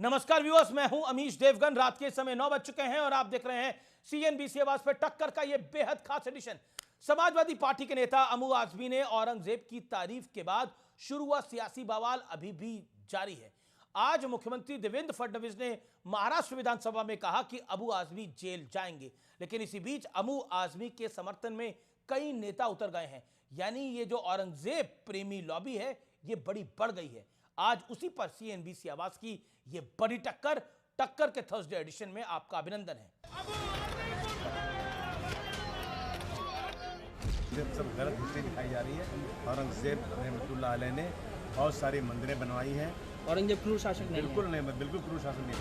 नमस्कार व्यूअर्स, मैं हूं अमीश देवगन। रात के समय 9 बज चुके हैं और आप देख रहे हैं सीएनबीसी आवाज पे टक्कर का यह बेहद खास एडिशन। समाजवादी पार्टी के नेता अबू आजमी ने औरंगजेब की तारीफ के बाद शुरू हुआ सियासी बवाल अभी भी जारी है। आज मुख्यमंत्री देवेंद्र फडणवीस ने महाराष्ट्र विधानसभा में कहा कि अबू आजमी जेल जाएंगे, लेकिन इसी बीच अबू आजमी के समर्थन में कई नेता उतर गए हैं। यानी ये जो औरंगजेब प्रेमी लॉबी है ये बड़ी बढ़ गई है। आज उसी पर सीएनबीसी आवाज की ये बड़ी टक्कर के थर्सडे एडिशन में आपका अभिनंदन है। सब गलत हिस्ट्री दिखाई जा रही है। औरंगजेब रहमतुल्लाह अलैह ने बहुत सारी मंदिरें बनवाई हैं। औरंगजेब क्रूर शासक नहीं, बिल्कुल क्रूर शासक नहीं।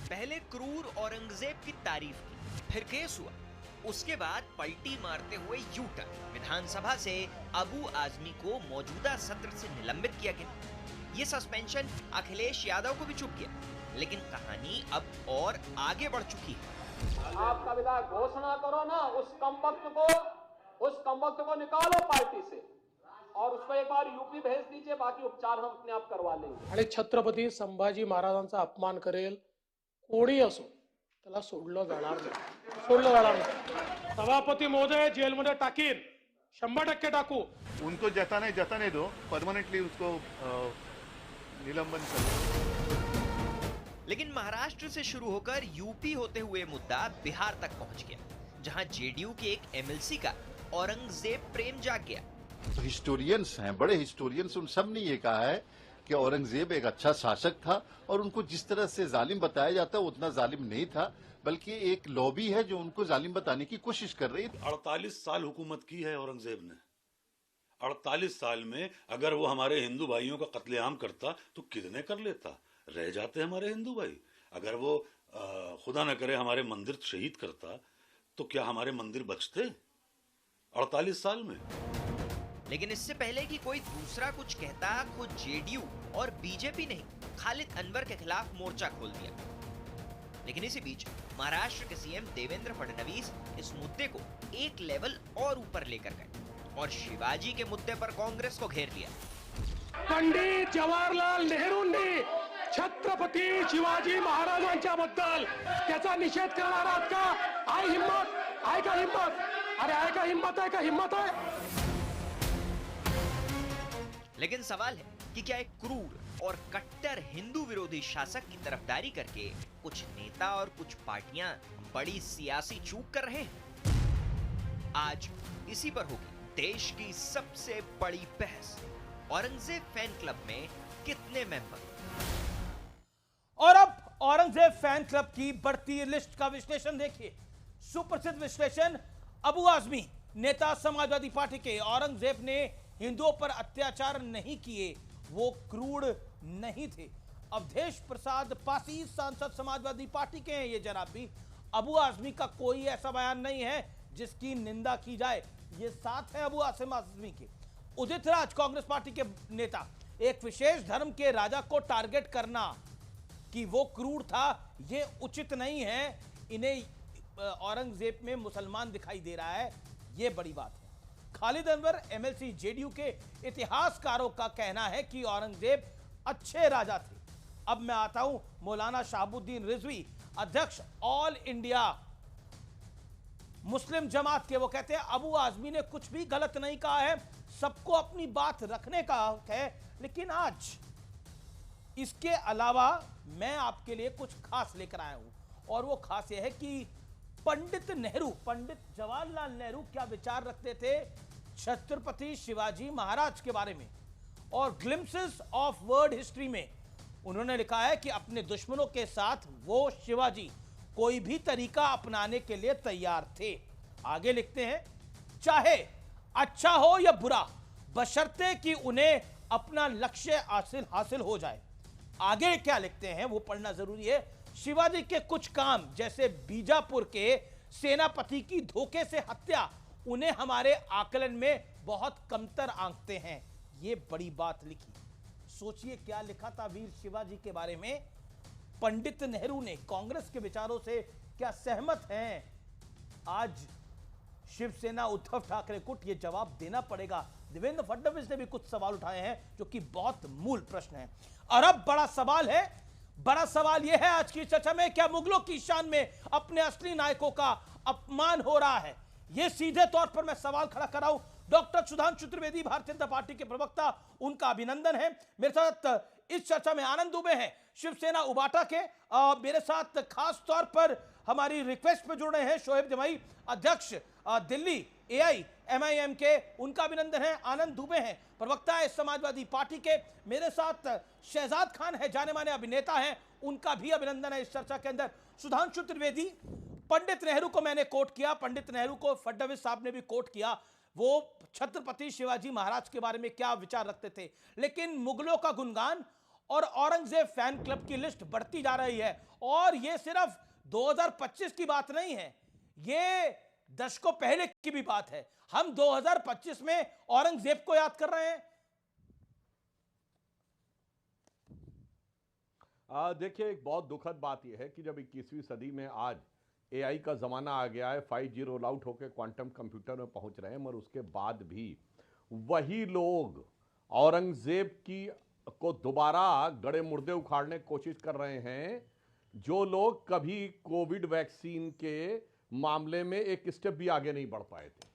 पहले क्रूर औरंगजेब की तारीफ की, फिर केस हुआ, उसके बाद पलटी मारते हुए यू टर्न। विधानसभा से अबू आजमी को मौजूदा सत्र से निलंबित किया गया। ये सस्पेंशन अखिलेश यादव को भी चुप किया, लेकिन कहानी अब और आगे बढ़ चुकी है। आपका विधायक घोषणा करो ना, उस कमबख्त को निकालो पार्टी से और उसको एक बार यूपी भेज दीजिए, बाकी उपचार हम अपने आप करवा लेंगे। आणि छत्रपती संभाजी महाराजांचा अपमान करेल कोणी असो त्याला सोडलं जाणार नाही। सभापती महोदय जेलमध्ये टाकीन, 100% टाकू। उनको जताने दो, परमानेंटली उसको निलंबन करो। लेकिन महाराष्ट्र से शुरू होकर यूपी होते हुए मुद्दा बिहार तक पहुंच गया, जहां जेडीयू के एक एमएलसी का औरंगजेब प्रेम जाग गया। हिस्टोरियंस हैं, बड़े हिस्टोरियंस, उन सब ने ये कहा है कि औरंगजेब एक अच्छा शासक था और उनको जिस तरह से जालिम बताया जाता है उतना जालिम नहीं था, बल्कि एक लॉबी है जो उनको जालिम बताने की कोशिश कर रही है। 48 साल हुकूमत की है औरंगजेब ने। 48 साल में अगर वो हमारे हिंदू भाइयों का कत्लेआम करता तो कितने कर लेता, रह जाते हमारे हिंदू भाई। अगर वो खुदा न करे हमारे मंदिर शहीद करता तो क्या हमारे मंदिर बचते 48 साल में? लेकिन इससे पहले कि कोई दूसरा कुछ कहता, खुद जेडीयू और बीजेपी ने खालिद अनवर के खिलाफ मोर्चा खोल दिया। लेकिन इसी बीच महाराष्ट्र के सीएम देवेंद्र फडणवीस इस मुद्दे को एक लेवल और ऊपर लेकर गए और शिवाजी के मुद्दे पर कांग्रेस को घेर लिया। पंडित जवाहरलाल नेहरूंनी छत्रपती शिवाजी महाराजांच्या बद्दल त्याचा निषेध करणार आहात का? आहे हिम्मत? आहे का हिम्मत? अरे आहे का हिम्मत? आहे का हिम्मत आहे? लेकिन सवाल है कि क्या एक क्रूर और कट्टर हिंदू विरोधी शासक की तरफदारी करके कुछ नेता और कुछ पार्टियां बड़ी सियासी चूक कर रहे हैं? आज इसी पर होगी देश की सबसे बड़ी बहस। औरंगजेब फैन क्लब में कितने मेंबर? और अब औरंगजेब फैन क्लब की बढ़ती लिस्ट का विश्लेषण देखिए। सुप्रसिद्ध विश्लेषण अबू आजमी, नेता समाजवादी पार्टी के। औरंगजेब ने हिंदुओं पर अत्याचार नहीं किए, वो क्रूर नहीं थे। अवधेश प्रसाद पासी, सांसद समाजवादी पार्टी के हैं ये जनाब भी। अबू आजमी का कोई ऐसा बयान नहीं है जिसकी निंदा की जाए। ये साथ है अबू आजमी के। उदित राज, कांग्रेस पार्टी के नेता। एक विशेष धर्म के राजा को टारगेट करना कि वो क्रूर था, ये उचित नहीं है। इन्हें औरंगजेब में मुसलमान दिखाई दे रहा है, ये बड़ी बात है। खालिद अनवर, एमएलसी जेडीयू के इतिहासकारों का कहना है कि औरंगजेब अच्छे राजा थे। अब मैं आता हूं मौलाना शहाबुद्दीन रिजवी, अध्यक्ष ऑल इंडिया मुस्लिम जमात के। वो कहते हैं अबू आजमी ने कुछ भी गलत नहीं कहा है, सबको अपनी बात रखने का हक है। लेकिन आज इसके अलावा मैं आपके लिए कुछ खास लेकर आया हूं, और वो खास ये है कि पंडित जवाहरलाल नेहरू क्या विचार रखते थे छत्रपति शिवाजी महाराज के बारे में। और ग्लिम्पसेस ऑफ वर्ल्ड हिस्ट्री में उन्होंने लिखा है कि अपने दुश्मनों के साथ वो शिवाजी कोई भी तरीका अपनाने के लिए तैयार थे। आगे लिखते हैं, चाहे अच्छा हो या बुरा, बशर्ते कि उन्हें अपना लक्ष्य हासिल हो जाए। आगे क्या लिखते हैं वो पढ़ना जरूरी है। शिवाजी के कुछ काम, जैसे बीजापुर के सेनापति की धोखे से हत्या, उन्हें हमारे आकलन में बहुत कमतर आंकते हैं। ये बड़ी बात लिखी। सोचिए क्या लिखा था वीर शिवाजी के बारे में पंडित नेहरू ने। कांग्रेस के विचारों से क्या सहमत हैं आज शिवसेना, उद्धव ठाकरे को? ये जवाब देना पड़ेगा। देवेंद्र फडणवीस ने भी कुछ सवाल उठाए हैं जो कि बहुत मूल प्रश्न है। और अब बड़ा सवाल यह है आज की चर्चा में, क्या मुगलों की शान में अपने असली नायकों का अपमान हो रहा है? यह सीधे तौर पर मैं सवाल खड़ा कर रहा हूं। डॉक्टर सुधांशु त्रिवेदी, भारतीय जनता पार्टी के प्रवक्ता, उनका अभिनंदन है। मेरे साथ इस चर्चा में आनंद दुबे हैं, शिवसेना उबाटा के। मेरे साथ खास तौर पर हमारी रिक्वेस्ट पे जुड़ रहे हैं शोएब जमाई, अध्यक्ष दिल्ली AIMIM के, उनका अभिनंदन है। आनंद दुबे हैं, प्रवक्ता है समाजवादी पार्टी के। मेरे साथ शहजाद खान है, जाने माने अभिनेता हैं, उनका भी अभिनंदन है इस चर्चा के अंदर। सुधांशु त्रिवेदी, पंडित नेहरू को मैंने कोट किया, पंडित नेहरू को फडणवीस साहब ने भी कोट किया। वो छत्रपति शिवाजी महाराज के बारे में क्या विचार रखते थे, लेकिन मुगलों का गुणगान और औरंगजेब फैन क्लब की लिस्ट बढ़ती जा रही है। और यह सिर्फ 2025 की बात नहीं है, ये दशकों पहले की भी बात है। हम 2025 में औरंगजेब को याद कर रहे हैं। देखिए, एक बहुत दुखद बात यह है कि जब 21वीं सदी में आज AI का ज़माना आ गया है, 5G रोल आउट होकर क्वांटम कंप्यूटर में पहुंच रहे हैं, मगर उसके बाद भी वही लोग औरंगजेब की को दोबारा गड़े मुर्दे उखाड़ने की कोशिश कर रहे हैं, जो लोग कभी कोविड वैक्सीन के मामले में एक स्टेप भी आगे नहीं बढ़ पाए थे।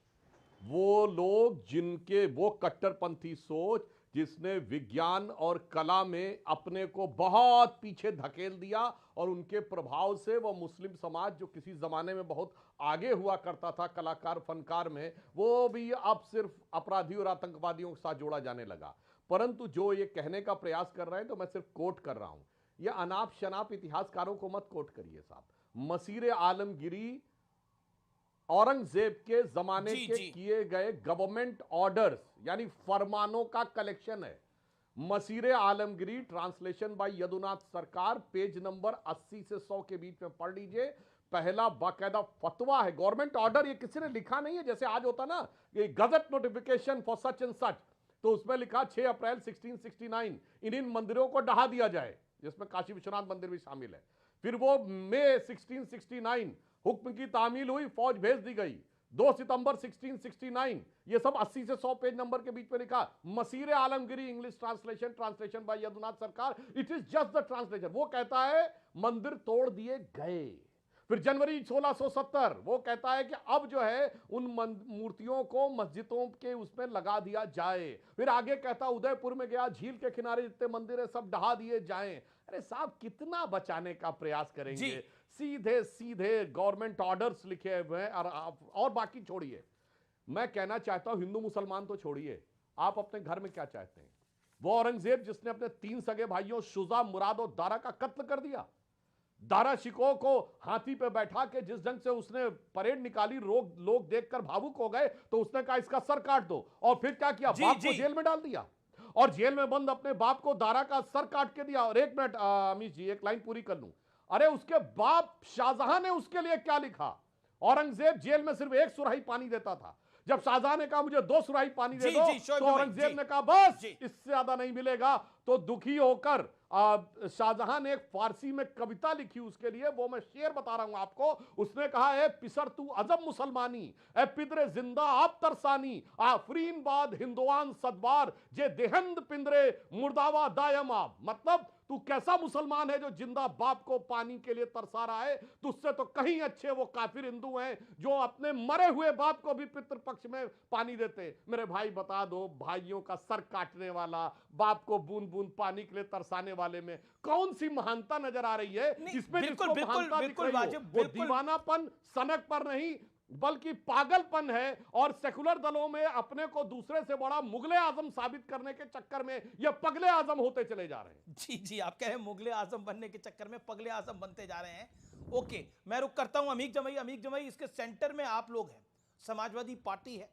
वो लोग जिनके वो कट्टरपंथी सोच जिसने विज्ञान और कला में अपने को बहुत पीछे धकेल दिया, और उनके प्रभाव से वो मुस्लिम समाज जो किसी जमाने में बहुत आगे हुआ करता था कलाकार फनकार में, वो भी अब सिर्फ अपराधी और आतंकवादियों के साथ जोड़ा जाने लगा। परंतु जो ये कहने का प्रयास कर रहे हैं, तो मैं सिर्फ कोट कर रहा हूं, ये अनाप शनाप इतिहासकारों को मत कोट करिए साहब। मसीर आलमगिरी औरंगजेब के जमाने के किए गए गवर्नमेंट ऑर्डर्स यानी फरमानों का कलेक्शन है। मसीर आलमगिरी, ट्रांसलेशन बाय यदुनाथ सरकार, पेज नंबर 80 से 100 के बीच में पढ़ लीजिए। पहला बाकायदा फतवा है, गवर्नमेंट ऑर्डर, ये किसी ने लिखा नहीं है जैसे आज होता ना ये gazette notification for such and such, तो उसमें लिखा 6 अप्रैल 1669 इन मंदिरों को ढहा दिया जाए, जिसमें काशी विश्वनाथ मंदिर भी शामिल है। फिर वो मई 1669 हुक्म की तामील हुई, फौज भेज दी गई। 2 सितंबर 1669, ये सब 80 से 100 पेज नंबर के बीच में लिखा। Maasir Alamgiri, English translation by Yadunath Sarkar, it is just the translation. वो कहता है मंदिर तोड़ दिए गए। फिर जनवरी 1670 वो कहता है कि अब जो है उन मूर्तियों को मस्जिदों के उसमें लगा दिया जाए। फिर आगे कहता उदयपुर में गया, झील के किनारे जितने मंदिर है सब ढहा दिए जाएं। अरे साहब, कितना बचाने का प्रयास करेंगे? सीधे सीधे गवर्नमेंट ऑर्डर्स लिखे हुए हैं। और बाकी छोड़िए, मैं कहना चाहता हूं हिंदू मुसलमान तो छोड़िए, आप अपने घर में क्या चाहते हैं? वो औरंगजेब जिसने अपने 3 सगे भाइयों शुजा, मुराद और दारा का कत्ल कर दिया। दारा शिकोह को हाथी पे बैठा के जिस ढंग से उसने परेड निकाली, लोग देखकर भावुक हो गए, तो उसने कहा इसका सर काट दो। और फिर क्या किया? बाप को जेल में डाल दिया, और जेल में बंद अपने बाप को दारा का सर काट के दिया। और एक मिनट अमीश जी, एक लाइन पूरी कर लूं। अरे उसके बाप शाहजहां ने उसके लिए क्या लिखा? औरंगजेब जेल में सिर्फ 1 सुराही पानी देता था। जब शाहजहां ने कहा मुझे 2 सुराही पानी दे दो, तो औरंगजेब ने कहा बस इससे ज्यादा नहीं मिलेगा। तो दुखी होकर शाहजहां ने एक फारसी में कविता लिखी उसके लिए, वो मैं शेर बता रहा हूं आपको। उसने कहा, ए पिसर तू अजब मुसलमानी, ए पिदरे जिंदा आप तरसानी, आफरीन बाद हिंदुआन सदबार, जे देहंद पिंदरे मुर्दावा दायम आप। मतलब तू कैसा मुसलमान है जो जिंदा बाप को पानी के लिए तरसा रहा है? तुझसे तो कहीं अच्छे वो काफिर हिंदू हैं जो अपने मरे हुए बाप को भी पितृपक्ष में पानी देते। मेरे भाई बता दो, भाइयों का सर काटने वाला, बाप को बूंद बूंद पानी के लिए तरसाने वाले में कौन सी महानता नजर आ रही है? जिसमें जिसको महानता दिख रही हो, वो दीवानापन सनक पर नहीं बल्कि पागलपन है। और सेकुलर दलों में अपने को दूसरे से बड़ा मुगले आजम साबित करने के चक्कर में ये पगले आजम होते चले जा रहे हैं। जी, आप कह रहे हैं मुगले आजम बनने के चक्कर में पगले आजम बनते जा रहे हैं। ओके, मैं रुक करता हूं। अमीक जमाई, इसके सेंटर में आप लोग हैं, समाजवादी पार्टी है।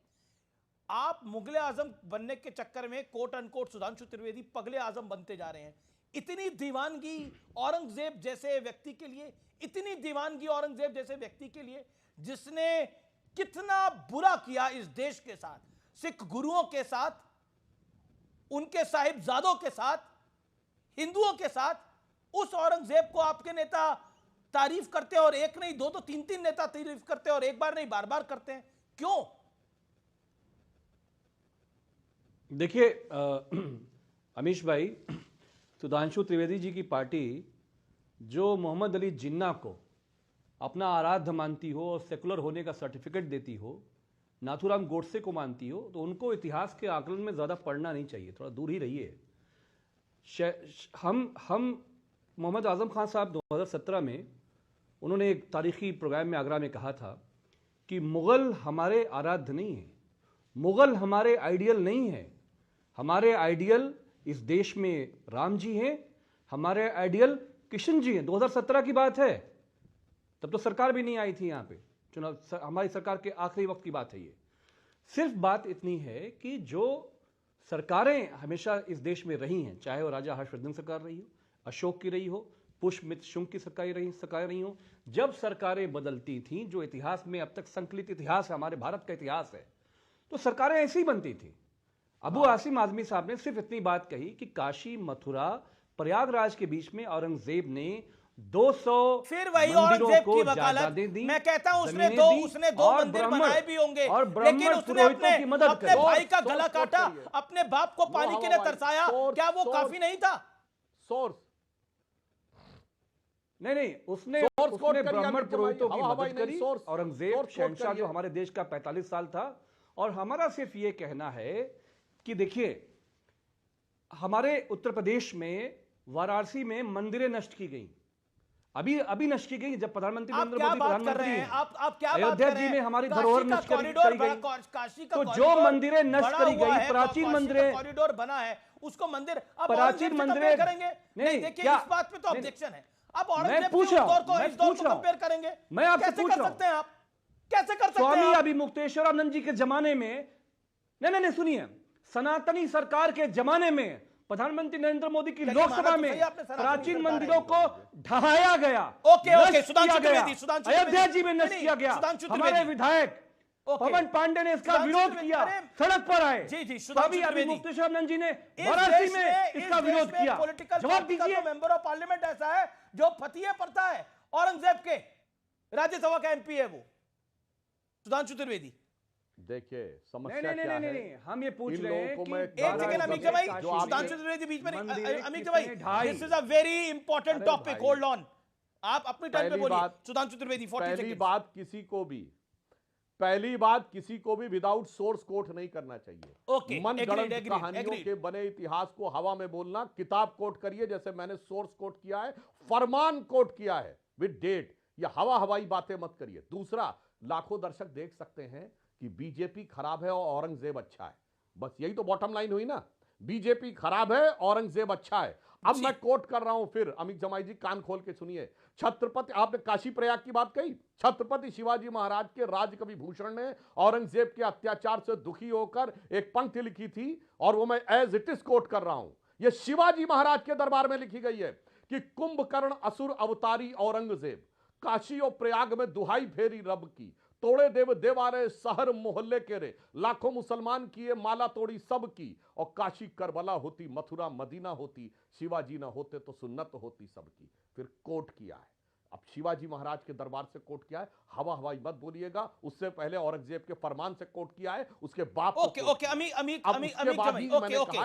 आप मुगले आजम बनने के चक्कर में कोट अनकोट सुधांशु त्रिवेदी पगले आजम बनते जा रहे हैं। इतनी दीवानगी औरंगजेब जैसे व्यक्ति के लिए, इतनी दीवानगी औरंगजेब जैसे व्यक्ति के लिए जिसने कितना बुरा किया इस देश के साथ, सिख गुरुओं के साथ, उनके साहिबजादों के साथ, हिंदुओं के साथ। उस औरंगजेब को आपके नेता तारीफ करते हैं, और एक नहीं 2 तो 3 नेता तारीफ करते हैं, और एक बार नहीं बार बार करते हैं। क्यों? देखिए अमीश भाई, सुधांशु त्रिवेदी जी की पार्टी जो मोहम्मद अली जिन्ना को अपना आराध्य मानती हो और सेकुलर होने का सर्टिफिकेट देती हो, नाथूराम गोडसे को मानती हो, तो उनको इतिहास के आकलन में ज़्यादा पढ़ना नहीं चाहिए, थोड़ा दूर ही रहिए। हम मोहम्मद आज़म खान साहब 2017 में उन्होंने एक तारीखी प्रोग्राम में आगरा में कहा था कि मुग़ल हमारे आराध्य नहीं हैं, मुग़ल हमारे आइडियल नहीं है, हमारे आइडियल इस देश में राम जी हैं, हमारे आइडियल किशन जी हैं। 2017 की बात है, तब तो सरकार भी नहीं आई थी यहाँ पे, चुनाव हमारी सरकार के आखिरी वक्त की बात है ये। सिर्फ बात इतनी है कि जो सरकारें हमेशा इस देश में रही हैं, चाहे वो राजा हर्षवर्धन सरकार रही हो, अशोक की रही हो, पुष्यमित्र शुंग की सरकार रही हो, जब सरकारें बदलती थीं, जो इतिहास में अब तक संकलित इतिहास है, हमारे भारत का इतिहास है, तो सरकारें ऐसी ही बनती थी। अबू आसिम आजमी साहब ने सिर्फ इतनी बात कही कि काशी, मथुरा, प्रयागराज के बीच में औरंगजेब ने 200 फिर वही औरंगजेब की वकालत। मैं कहता हूं उसने दो मंदिर बनाए भी होंगे, लेकिन उसने अपने भाई का गला काटा, अपने बाप को पानी के लिए तरसाया, क्या वो काफी नहीं था? सोर्स नहीं, उसने ब्राह्मण पुरोहितों की मदद करी। औरंगजेब शहंशाह जो हमारे देश का 45 साल था, और हमारा सिर्फ ये कहना है कि देखिए, हमारे उत्तर प्रदेश में वाराणसी में मंदिरें नष्ट की गई, अभी नष्ट की गई, जब प्रधानमंत्री नरेंद्र मोदी प्रधानमंत्री हैं। आप क्या अयोध्या जी में हमारी धरोहर नष्ट करी गई, तो जो मंदिरें नष्ट करी गई, प्राचीन मंदिरें, कॉरिडोर बना है, उसको मंदिर प्राचीन मंदिरें करेंगे नहीं। देखिए, इस बात पे तो ऑब्जेक्शन है। अब मैं पूछ रहा हूं, कंपेयर करेंगे, मैं आपसे पूछ रहा हूं, आप कैसे कर सकते हैं? स्वामी अभिमुक्तेश्वरानंद जी के जमाने में, नहीं सुनिए, सनातनी सरकार के जमाने में प्रधानमंत्री नरेंद्र मोदी की लोकसभा में प्राचीन मंदिरों को ढहाया गया, अयोध्या जी में नष्ट किया गया। हमारे विधायक पवन पांडे ने इसका विरोध किया, सड़क पर आए। स्वामी अभिमुक्तेश्वरानंद जी ने वाराणसी में इसका विरोध किया। जवाब दीजिए। मेंबर ऑफ पार्लियामेंट ऐसा है जो फतिये पड़ता है औरंगजेब के, राज्यसभा का एमपी है वो, सुधांशु त्रिवेदी। देखिए समस्या क्या है, नहीं, हम ये पूछ रहे हैं कि एक सेकंड अमित भाई, सुधांशु त्रिवेदी बीच में अमित भाई, this is a very important topic, hold on, आप अपनी टाइम पे बोलिए। सुधांशु त्रिवेदी 40 सेकंड। पहली बात किसी को भी विदाउट सोर्स कोट नहीं करना चाहिए। मनगढ़ंत कहानियों के बने इतिहास को हवा में बोलना, किताब कोट करिए जैसे मैंने सोर्स कोट किया है, फरमान कोट किया है विद डेट, या हवाई बातें मत करिए। दूसरा, लाखों दर्शक देख सकते हैं कि बीजेपी खराब है और औरंगजेब अच्छा है, बस यही तो बॉटम लाइन हुई ना। बीजेपी खराब है, औरंगजेब अच्छा है। अब मैं कोट कर रहा हूं, फिर अमित जमाई जी कान खोल के सुनिए। छत्रपति, आपने काशी प्रयाग की बात कही, छत्रपति शिवाजी महाराज के राजकवि भूषण ने औरंगजेब के अत्याचार से दुखी होकर एक पंक्ति लिखी थी, और वो मैं एज इट इज कोट कर रहा हूं। यह शिवाजी महाराज के दरबार में लिखी गई है कि कुंभकर्ण असुर अवतारी औरंगजेब, काशी और प्रयाग में दुहाई फेरी रब की, तोड़े देव देवारे शहर मोहल्ले के रे, लाखों मुसलमान किए माला तोड़ी सब की, और काशी करबला होती, मथुरा मदीना होती, शिवाजी ना होते तो सुन्नत होती सबकी। फिर कोट किया है, अब शिवाजी महाराज के दरबार से कोट किया है, हवाई मत बोलिएगा। उससे पहले औरंगजेब के फरमान से कोट किया है, उसके बाप ओके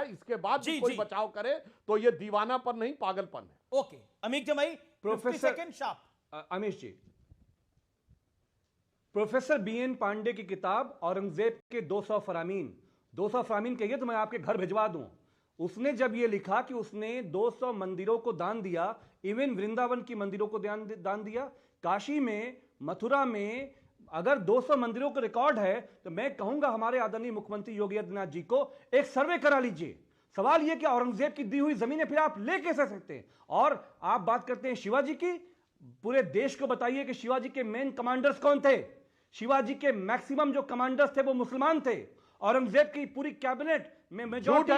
इसके बाद भी कोई बचाव करे तो ये दीवानापन नहीं, पागलपन है। ओके अमीर जमाई, प्रोफेसर अमीश जी, प्रोफेसर बीएन पांडे की किताब औरंगजेब के 200 फरामीन कहिए तो मैं आपके घर भिजवा दूं। उसने जब यह लिखा कि उसने 200 मंदिरों को दान दिया, इवन वृंदावन की मंदिरों को दान दिया, काशी में, मथुरा में अगर 200 मंदिरों का रिकॉर्ड है, तो मैं कहूंगा हमारे आदरणीय मुख्यमंत्री योगी आदित्यनाथ जी को एक सर्वे करा लीजिए। सवाल यह कि औरंगजेब की दी हुई जमीनें फिर आप ले कैसे सकते हैं? और आप बात करते हैं शिवाजी की, पूरे देश को बताइए कि शिवाजी के मेन कमांडर्स कौन थे। शिवाजी के मैक्सिमम जो कमांडर्स थे वो मुसलमान थे। औरंगजेब की पूरी कैबिनेट में मेजॉरिटी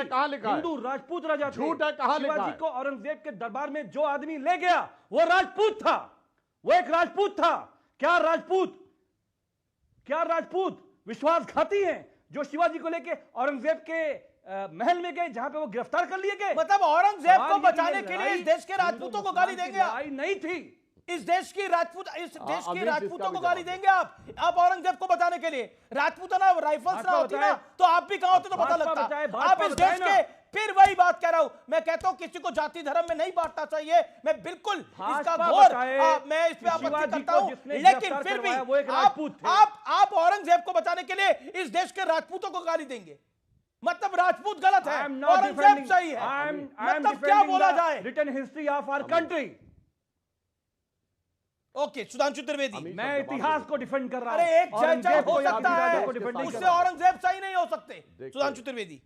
हिंदू राजपूत राजा थे। शिवाजी को औरंगजेब के दरबार में जो आदमी ले गया वो राजपूत था, वो एक राजपूत था। क्या राजपूत विश्वासघाती हैं जो शिवाजी को लेके औरंगजेब के महल में गए, जहां पे वो गिरफ्तार कर लिए गए? मतलब औरंगजेब को बचाने के लिए इस देश के राजपूतों को गाली देंगे? नहीं थी, इस देश की राजपूतों को गाली देंगे आप औरंगजेब को बताने के लिए? राजपूताना राइफल्स ना होती ना तो आप भी कहां होते तो पता लगता। आप इस देश के, फिर वही बात कह रहा हूं, मैं कहता हूं किसी को जाति धर्म में नहीं बांटना चाहिए, मैं बिल्कुल इसका घोर मैं इस पे आपत्ति करता हूं, लेकिन फिर भी आप औरंगजेब को बचाने के लिए इस देश के राजपूतों को गाली देंगे, मतलब राजपूत गलत है, औरंगजेब सही है, मतलब क्या बोला जाए? Written history of our country. Okay, Sudhanshu Trivedi, मैं इतिहास को डिफेंड कर रहा हूं। अरे एक जज हो सकता है, उससे औरंगजेब सही नहीं हो सकते। सुधांशु त्रिवेदी,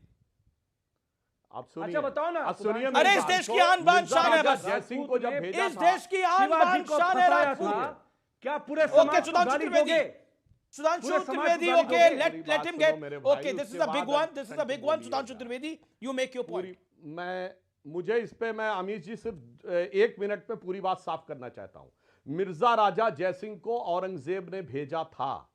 आप सुनिए। अच्छा बताओ ना, आप सुनिए। अरे इस देश की आन बान शान है, बस जय सिंह को जब भेजा इस देश की आन बान शान है राजपूत। क्या पूरे समाज okay, Sudhanshu Trivedi, Sudhanshu Trivedi, okay, let him get, okay, this is a big one, this is a big one. Sudhanshu Trivedi, you make your point. मुझे इस पे, मैं अमीश जी सिर्फ 1 मिनट में पूरी बात साफ करना चाहता हूं। मिर्जा राजा जयसिंह को औरंगजेब ने भेजा था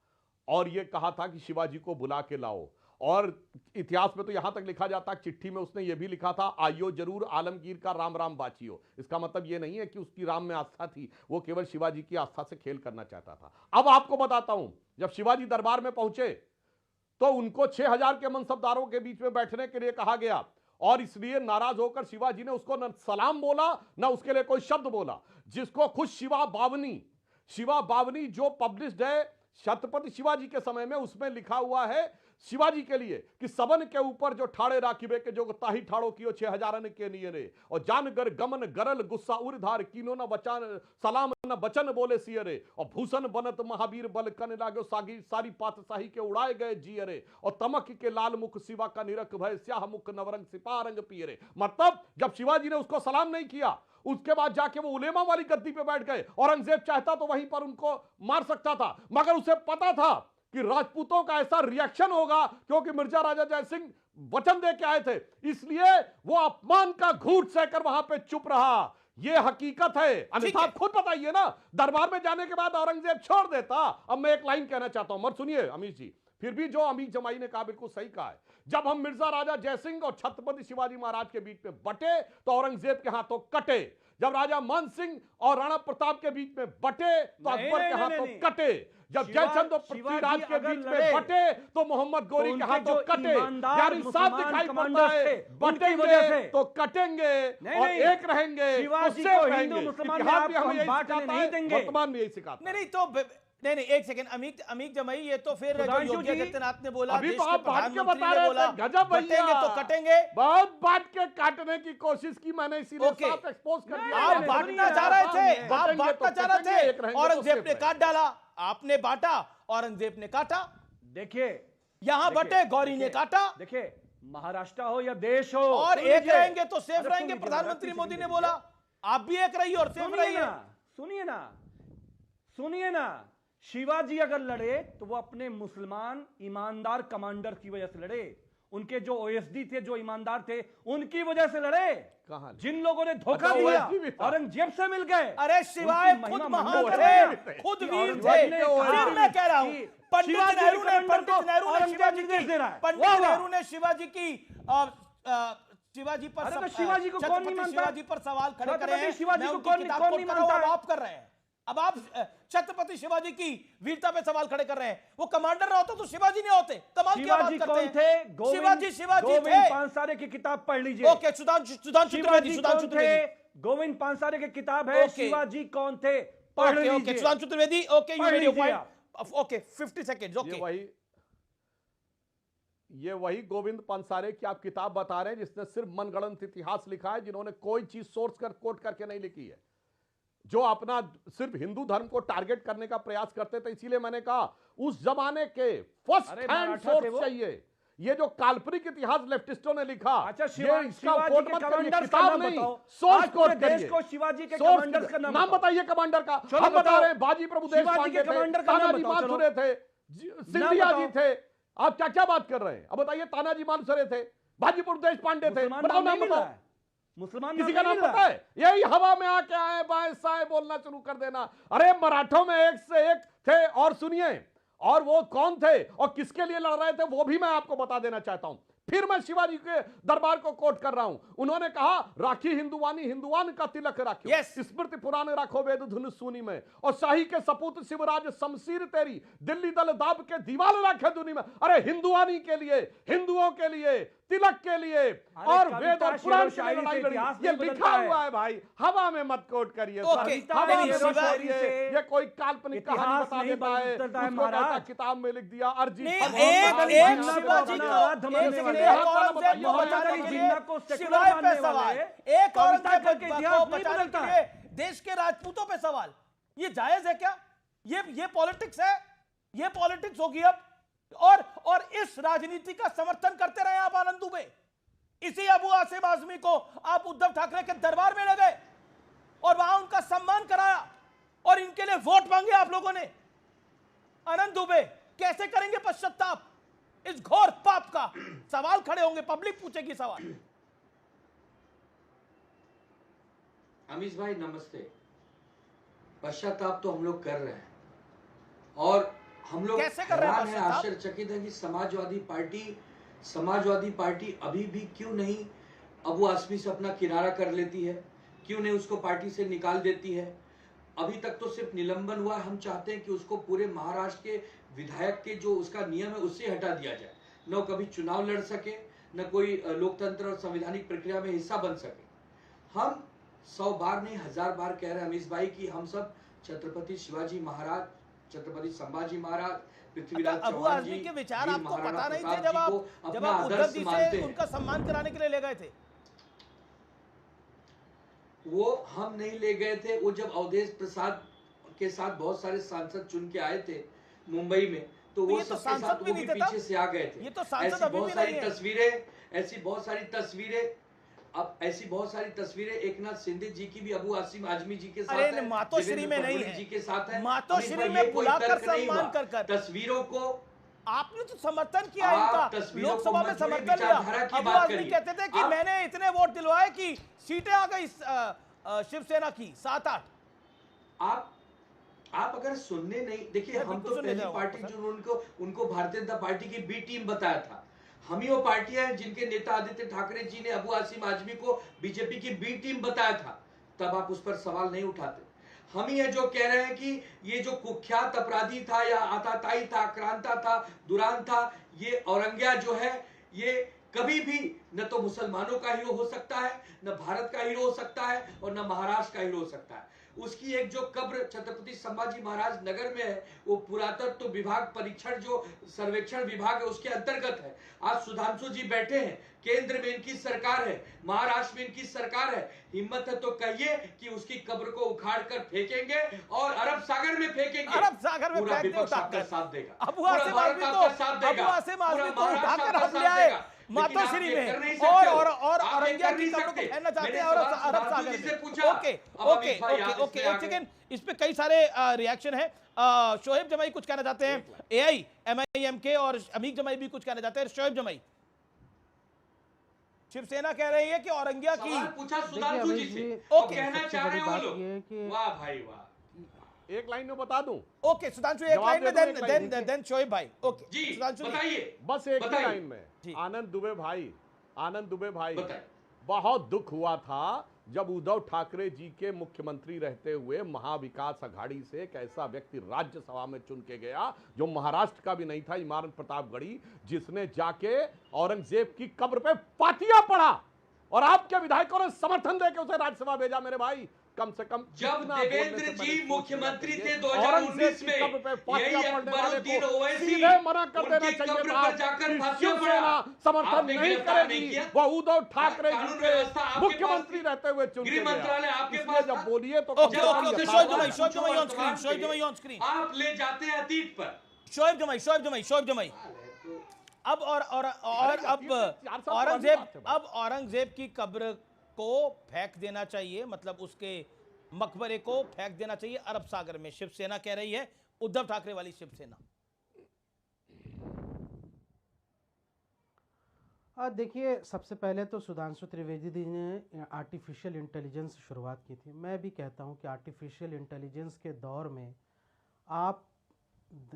और यह कहा था कि शिवाजी को बुला के लाओ, और इतिहास में तो यहां तक लिखा जाता है, चिट्ठी में उसने यह भी लिखा था, आइयो जरूर आलमगीर का राम राम बाचियो। इसका मतलब यह नहीं है कि उसकी राम में आस्था थी, वो केवल शिवाजी की आस्था से खेल करना चाहता था। अब आपको बताता हूं, जब शिवाजी दरबार में पहुंचे तो उनको 6000 के मनसबदारों के बीच में बैठने के लिए कहा गया, और इसलिए नाराज होकर शिवाजी ने उसको न सलाम बोला न उसके लिए कोई शब्द बोला। जिसको खुद शिवा बावनी जो पब्लिश्ड है छत्रपति शिवाजी के समय में, उसमें लिखा हुआ है शिवाजी के लिए कि सबन के ऊपर जो ठाड़े राखिबे के जो ताही ठाड़ो कियो 6000 के लिए रे, और जानगर गमन गरल गुस्सा उर्धार कीनो न बचान सलाम न बचन बोले सियरे, और भूषण बनत महावीर बल कन लागो सागी सारी पातशाही के उड़ाए गए जियरे, और तमक के लाल मुख शिवा का निरख भय स्याह मुख नवरंग सिपा रंग पियरे। मतलब जब शिवाजी ने उसको सलाम नहीं किया, उसके बाद जाके वो उलेमा वाली गद्दी पे बैठ गए। औरंगजेब चाहता तो वहीं पर उनको मार सकता था, मगर उसे पता था कि राजपूतों का ऐसा रिएक्शन होगा, क्योंकि मिर्जा राजा जयसिंह वचन दे के आए थे, इसलिए वो अपमान का घूंट सहकर वहां पे चुप रहा। ये हकीकत है, अन्यथा आप खुद बताइए ना, दरबार में जाने के बाद औरंगजेब छोड़ देता। अब मैं एक लाइन कहना चाहता हूं, मत सुनिए अमीश जी, फिर भी जो अमीर जमाई ने कहा बिल्कुल सही कहा है। जब हम मिर्जा राजा जयसिंह और छत्रपति शिवाजी महाराज के बीच में बटे तो औरंगजेब के हाथों कटे, जब राजा मान सिंह और राणा प्रताप के बीच में बटे तो अकबर के हाथों कटे, जब जयचंद और पृथ्वीराज के बीच में बटे तो मोहम्मद गोरी के हाथों कटे। यानी साफ दिखाई पड़ता है, बटेंगे तो कटेंगे और एक रहेंगे तो सेफ रहेंगे। इतिहास भी हमें यही सिखाता है, वर्तमान भी यही सिखाता है। नहीं तो नहीं एक सेकंड, अमीक जमाई, ये तो फिर जो योगी आदित्यनाथ ने बोला, अभी देश तो के आप बांट के प्रधानमंत्री बता ने रहे बोला थे, गजब भैया, बटेंगे तो कटेंगे। बहुत बांट के काटने की कोशिश की मैंने, इसीलिए साफ एक्सपोज कर दिया। आप बांटना चाह रहे थे, आप बांटना चाह रहे थे, औरंगजेब ने काट डाला, आपने बांटा, औरंगजेब ने काटा। देखिए यहां बटे, गौरी ने काटा। देखिए महाराष्ट्र हो या देश हो, और एक रहेंगे तो सेफ रहेंगे, प्रधानमंत्री मोदी ने बोला, आप भी एक रहिए और सेफ रहिए। सुनिए ना, शिवाजी अगर लड़े तो वो अपने मुसलमान ईमानदार कमांडर की वजह से लड़े, उनके जो ओएसडी थे, जो ईमानदार थे, उनकी वजह से लड़े। कहां? जिन लोगों ने धोखा दिया औरंगजेब से मिल गए। अरे शिवाय खुद महान थे, खुद वीर थे। फिर मैं कह रहा हूं, पंडित नेहरू ने शिवाजी की शिवाजी पर शिवाजी को कौन नहीं मानता? शिवाजी पर सवाल खड़े करे हैं। शिवाजी को कौन नहीं मानता? आप कर रहे हैं, अब आप छत्रपति शिवाजी की वीरता पे सवाल खड़े कर रहे हैं। वो कमांडर ना होता तो शिवाजी नहीं होते। कमाल क्या बात करते हैं। शिवाजी थे। पांसारे की किताब पढ़ लीजिए। ओके, सुधांशु त्रिवेदी, गोविंद पांसारे की किताब है, शिवाजी कौन थे, पढ़ लीजिए। Okay, Sudhanshu Trivedi, okay, you made your point. Okay, 50 seconds. Okay, ये वही गोविंद पांसारे की आप किताब बता रहे हैं, जिसने सिर्फ मनगढ़ंत इतिहास लिखा है, जिन्होंने कोई चीज सोर्स कर कोट करके नहीं लिखी है, जो अपना सिर्फ हिंदू धर्म को टारगेट करने का प्रयास करते थे। इसीलिए मैंने कहा उस जमाने के फर्स्ट हैंड सोर्स चाहिए। ये जो काल्पनिक इतिहास लेफ्टिस्टों ने लिखा, अच्छा, ये इसका कोट मत करिए, किताब नहीं, सोर्स कोट करिए। को शिवाजी के कमांडर्स का नाम बताइए, कमांडर का हम बता रहे हैं। बाजी प्रभुदेव पांडे थे, तानाजी मालुसरे थे, सिंधिया जी थे। आप क्या क्या बात कर रहे हैं? अब बताइए, तानाजी मालुसरे थे, बाजी प्रभुदेव पांडे थे, बताओ नाम बताओ। मुसलमान किसी का नाम पता है? यही हवा में आके आए बाएं साएं बोलना शुरू कर देना। अरे मराठों में एक से एक थे, और सुनिए, और वो कौन थे और किसके लिए लड़ रहे थे वो भी मैं आपको बता देना चाहता हूं। फिर मैं शिवाजी के दरबार को कोट कर रहा हूं। उन्होंने कहा राखी हिंदुवानी हिंदुवान का तिलक राखियो, स्मृति पुराने राखो वेद धुन सुनी में, और शाही के सपूत शिवराज शमशीर तेरी, दिल्ली दल दाब के दीवाल राखे दुनी में। अरे हिंदुवानी के लिए, हिंदुओं के लिए, तिलक के लिए और वेद और पुराण के लिए लड़ाई लड़ी, ये लिखा हुआ है भाई, हवा में मत कोट करिए। ये कोई काल्पनिक कहानी बता देता है, उसको कहता किताब में लिख दिया अर्जी। देश के राजपूतों पे सवाल, ये जायज है क्या? ये पॉलिटिक्स है, ये पॉलिटिक्स होगी अब। और इस राजनीति का समर्थन करते रहे आप आनंद दुबे। इसी अबू आसिम आजमी को आप उद्धव ठाकरे के दरबार में ले गए और वहां उनका सम्मान कराया और इनके लिए वोट मांगे आप लोगों ने। आनंद दुबे कैसे करेंगे पश्चाताप इस घोर पाप का? सवाल खड़े होंगे, पब्लिक पूछेगी सवाल। अमीश भाई नमस्ते। पश्चाताप तो हम लोग कर रहे हैं और हम लोग हैरान है, आश्चर्यचकित है कि समाजवादी पार्टी अभी भी क्यों नहीं अबू आसमी से अपना किनारा कर लेती है, क्यों नहीं उसको पार्टी से निकाल देती है। अभी तक तो सिर्फ निलंबन हुआ, हम चाहते हैं कि उसको पूरे महाराष्ट्र के विधायक के जो उसका नियम है उससे हटा दिया जाए, न वो कभी चुनाव लड़ सके, न कोई लोकतंत्र और संवैधानिक प्रक्रिया में हिस्सा बन सके। हम 100 बार नहीं 1000 बार कह रहे हैं अमीश भाई कि हम सब छत्रपति शिवाजी महाराज, छत्रपति संभाजी महाराज, पृथ्वीराज चौहान जी के विचार आपको पता नहीं थे जब आप उद्धव जी से उनका सम्मान कराने के लिए ले गए थे? वो हम नहीं ले गए थे, वो जब अवधेश प्रसाद के साथ बहुत सारे सांसद चुन के आए थे मुंबई में, तो वो सबके साथ वो भी पीछे से आ गए थे। ये तो सांसद अभी भी नहीं है। ऐसी बहुत सारी तस्वीरें एकनाथ शिंदे जी की भी अबू आसिम आजमी जी के साथ है, मातोश्री में नहीं है, जी के साथ है, मातोश्री में बुलाकर सम्मान कर तस्वीरों को आपने तो समर्थन किया इनका, लोकसभा में समर्थन लिया। अबू आजमी कहते थे कि मैंने इतने वोट दिलवाए कि सीटें आ गई शिवसेना की 7-8। आप अगर सुनने नहीं, देखिए हम तो पहली पार्टी जो उनको भारतीय जनता पार्टी की बी टीम बताया था। हम ही वो पार्टियां हैं जिनके नेता आदित्य ठाकरे जी ने अबू आसिम आजमी को बीजेपी की बी टीम बताया था, तब आप उस पर सवाल नहीं उठाते। हम ही है जो कह रहे हैं कि ये जो कुख्यात अपराधी था या आताताई था, आक्रांता था, दुरान था, ये औरंगिया जो है ये कभी भी न तो मुसलमानों का हीरो हो सकता है, न भारत का हीरो हो सकता है और न महाराष्ट्र का हीरो हो सकता है। उसकी एक जो कब्र छत्रपति संभाजी महाराज नगर में है, वो पुरातत्व विभाग परीक्षण जो सर्वेक्षण विभाग है उसके अंतर्गत है। आज सुधांशु जी बैठे हैं, केंद्र में इनकी सरकार है, महाराष्ट्र में इनकी सरकार है, हिम्मत है तो कहिए कि उसकी कब्र को उखाड़ कर फेंकेंगे और अरब सागर में फेंकेंगे। अरब सागर में पूरा विपक्ष आपका साथ देगा, अबू आसिम आजमी को उठाकर हम ले आए मातोश्री में और औरंगिया की कब्र को फेंकना चाहते हैं और अरब सागर में। ओके एक सेकंड, इस पे कई सारे रिएक्शन है। शोएब जमाई कुछ कहना चाहते हैं, AIMIM के, और अमीक जमाई भी कुछ कहना चाहते हैं। शोएब जमाई, शिवसेना कह रही है कि औरंगिया की पूछा सुधांशु जी से, ओके कहना चाह रहे हो लोग, वाह भाई वाह। एक लाइन में बता दूं? ओके सुधांशु एक लाइन में, देन शोएब भाई। ओके जी सुधांशु बताइए, बस एक ही लाइन में। आनंद दुबे भाई बहुत दुख हुआ था जब उद्धव ठाकरे जी के मुख्यमंत्री रहते हुए महाविकास अघाड़ी से एक ऐसा व्यक्ति राज्यसभा में चुन के गया जो महाराष्ट्र का भी नहीं था, इमारत प्रतापगढ़ी, जिसने जाके औरंगजेब की कब्र पे पातिया पड़ा और आपके विधायकों ने समर्थन देकर उसे राज्यसभा भेजा। मेरे भाई कम से कम जब देवेंद्र जी मुख्यमंत्री थे 2019 में, यही अकबरुद्दीन ओवैसी मना कर देना चाहिए, शिवसेना समर्थन नहीं करेगी, वो उद्धव ठाकरे जी के मुख्यमंत्री रहते हुए चुन गृह मंत्रालय आपके पास जब बोलिए तो आप ले जाते हैं अतीत पर। शोएब जमाई अब औरंगजेब की कब्र को फेंक देना चाहिए, मतलब उसके मकबरे को फेंक देना चाहिए अरब सागर में, शिवसेना कह रही है, उद्धव ठाकरे वाली शिवसेना। देखिए सबसे पहले तो सुधांशु त्रिवेदी जी ने आर्टिफिशियल इंटेलिजेंस से शुरुआत की थी। मैं भी कहता हूं कि आर्टिफिशियल इंटेलिजेंस के दौर में आप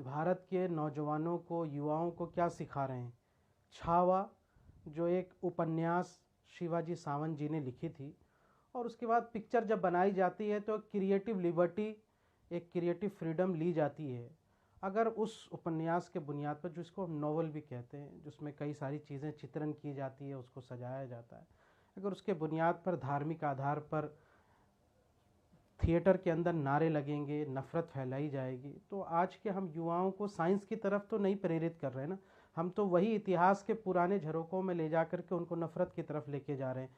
भारत के नौजवानों को, युवाओं को क्या सिखा रहे हैं? छावा, जो एक उपन्यास शिवाजी सावंत जी ने लिखी थी, और उसके बाद पिक्चर जब बनाई जाती है तो क्रिएटिव लिबर्टी, एक क्रिएटिव फ्रीडम ली जाती है। अगर उस उपन्यास के बुनियाद पर, जिसको हम नॉवल भी कहते हैं, जिसमें कई सारी चीज़ें चित्रण की जाती है, उसको सजाया जाता है, अगर उसके बुनियाद पर धार्मिक आधार पर थिएटर के अंदर नारे लगेंगे, नफ़रत फैलाई जाएगी, तो आज के हम युवाओं को साइंस की तरफ तो नहीं प्रेरित कर रहे हैं ना, हम तो वही इतिहास के पुराने झरोकों में ले जा कर के उनको नफ़रत की तरफ लेके जा रहे हैं।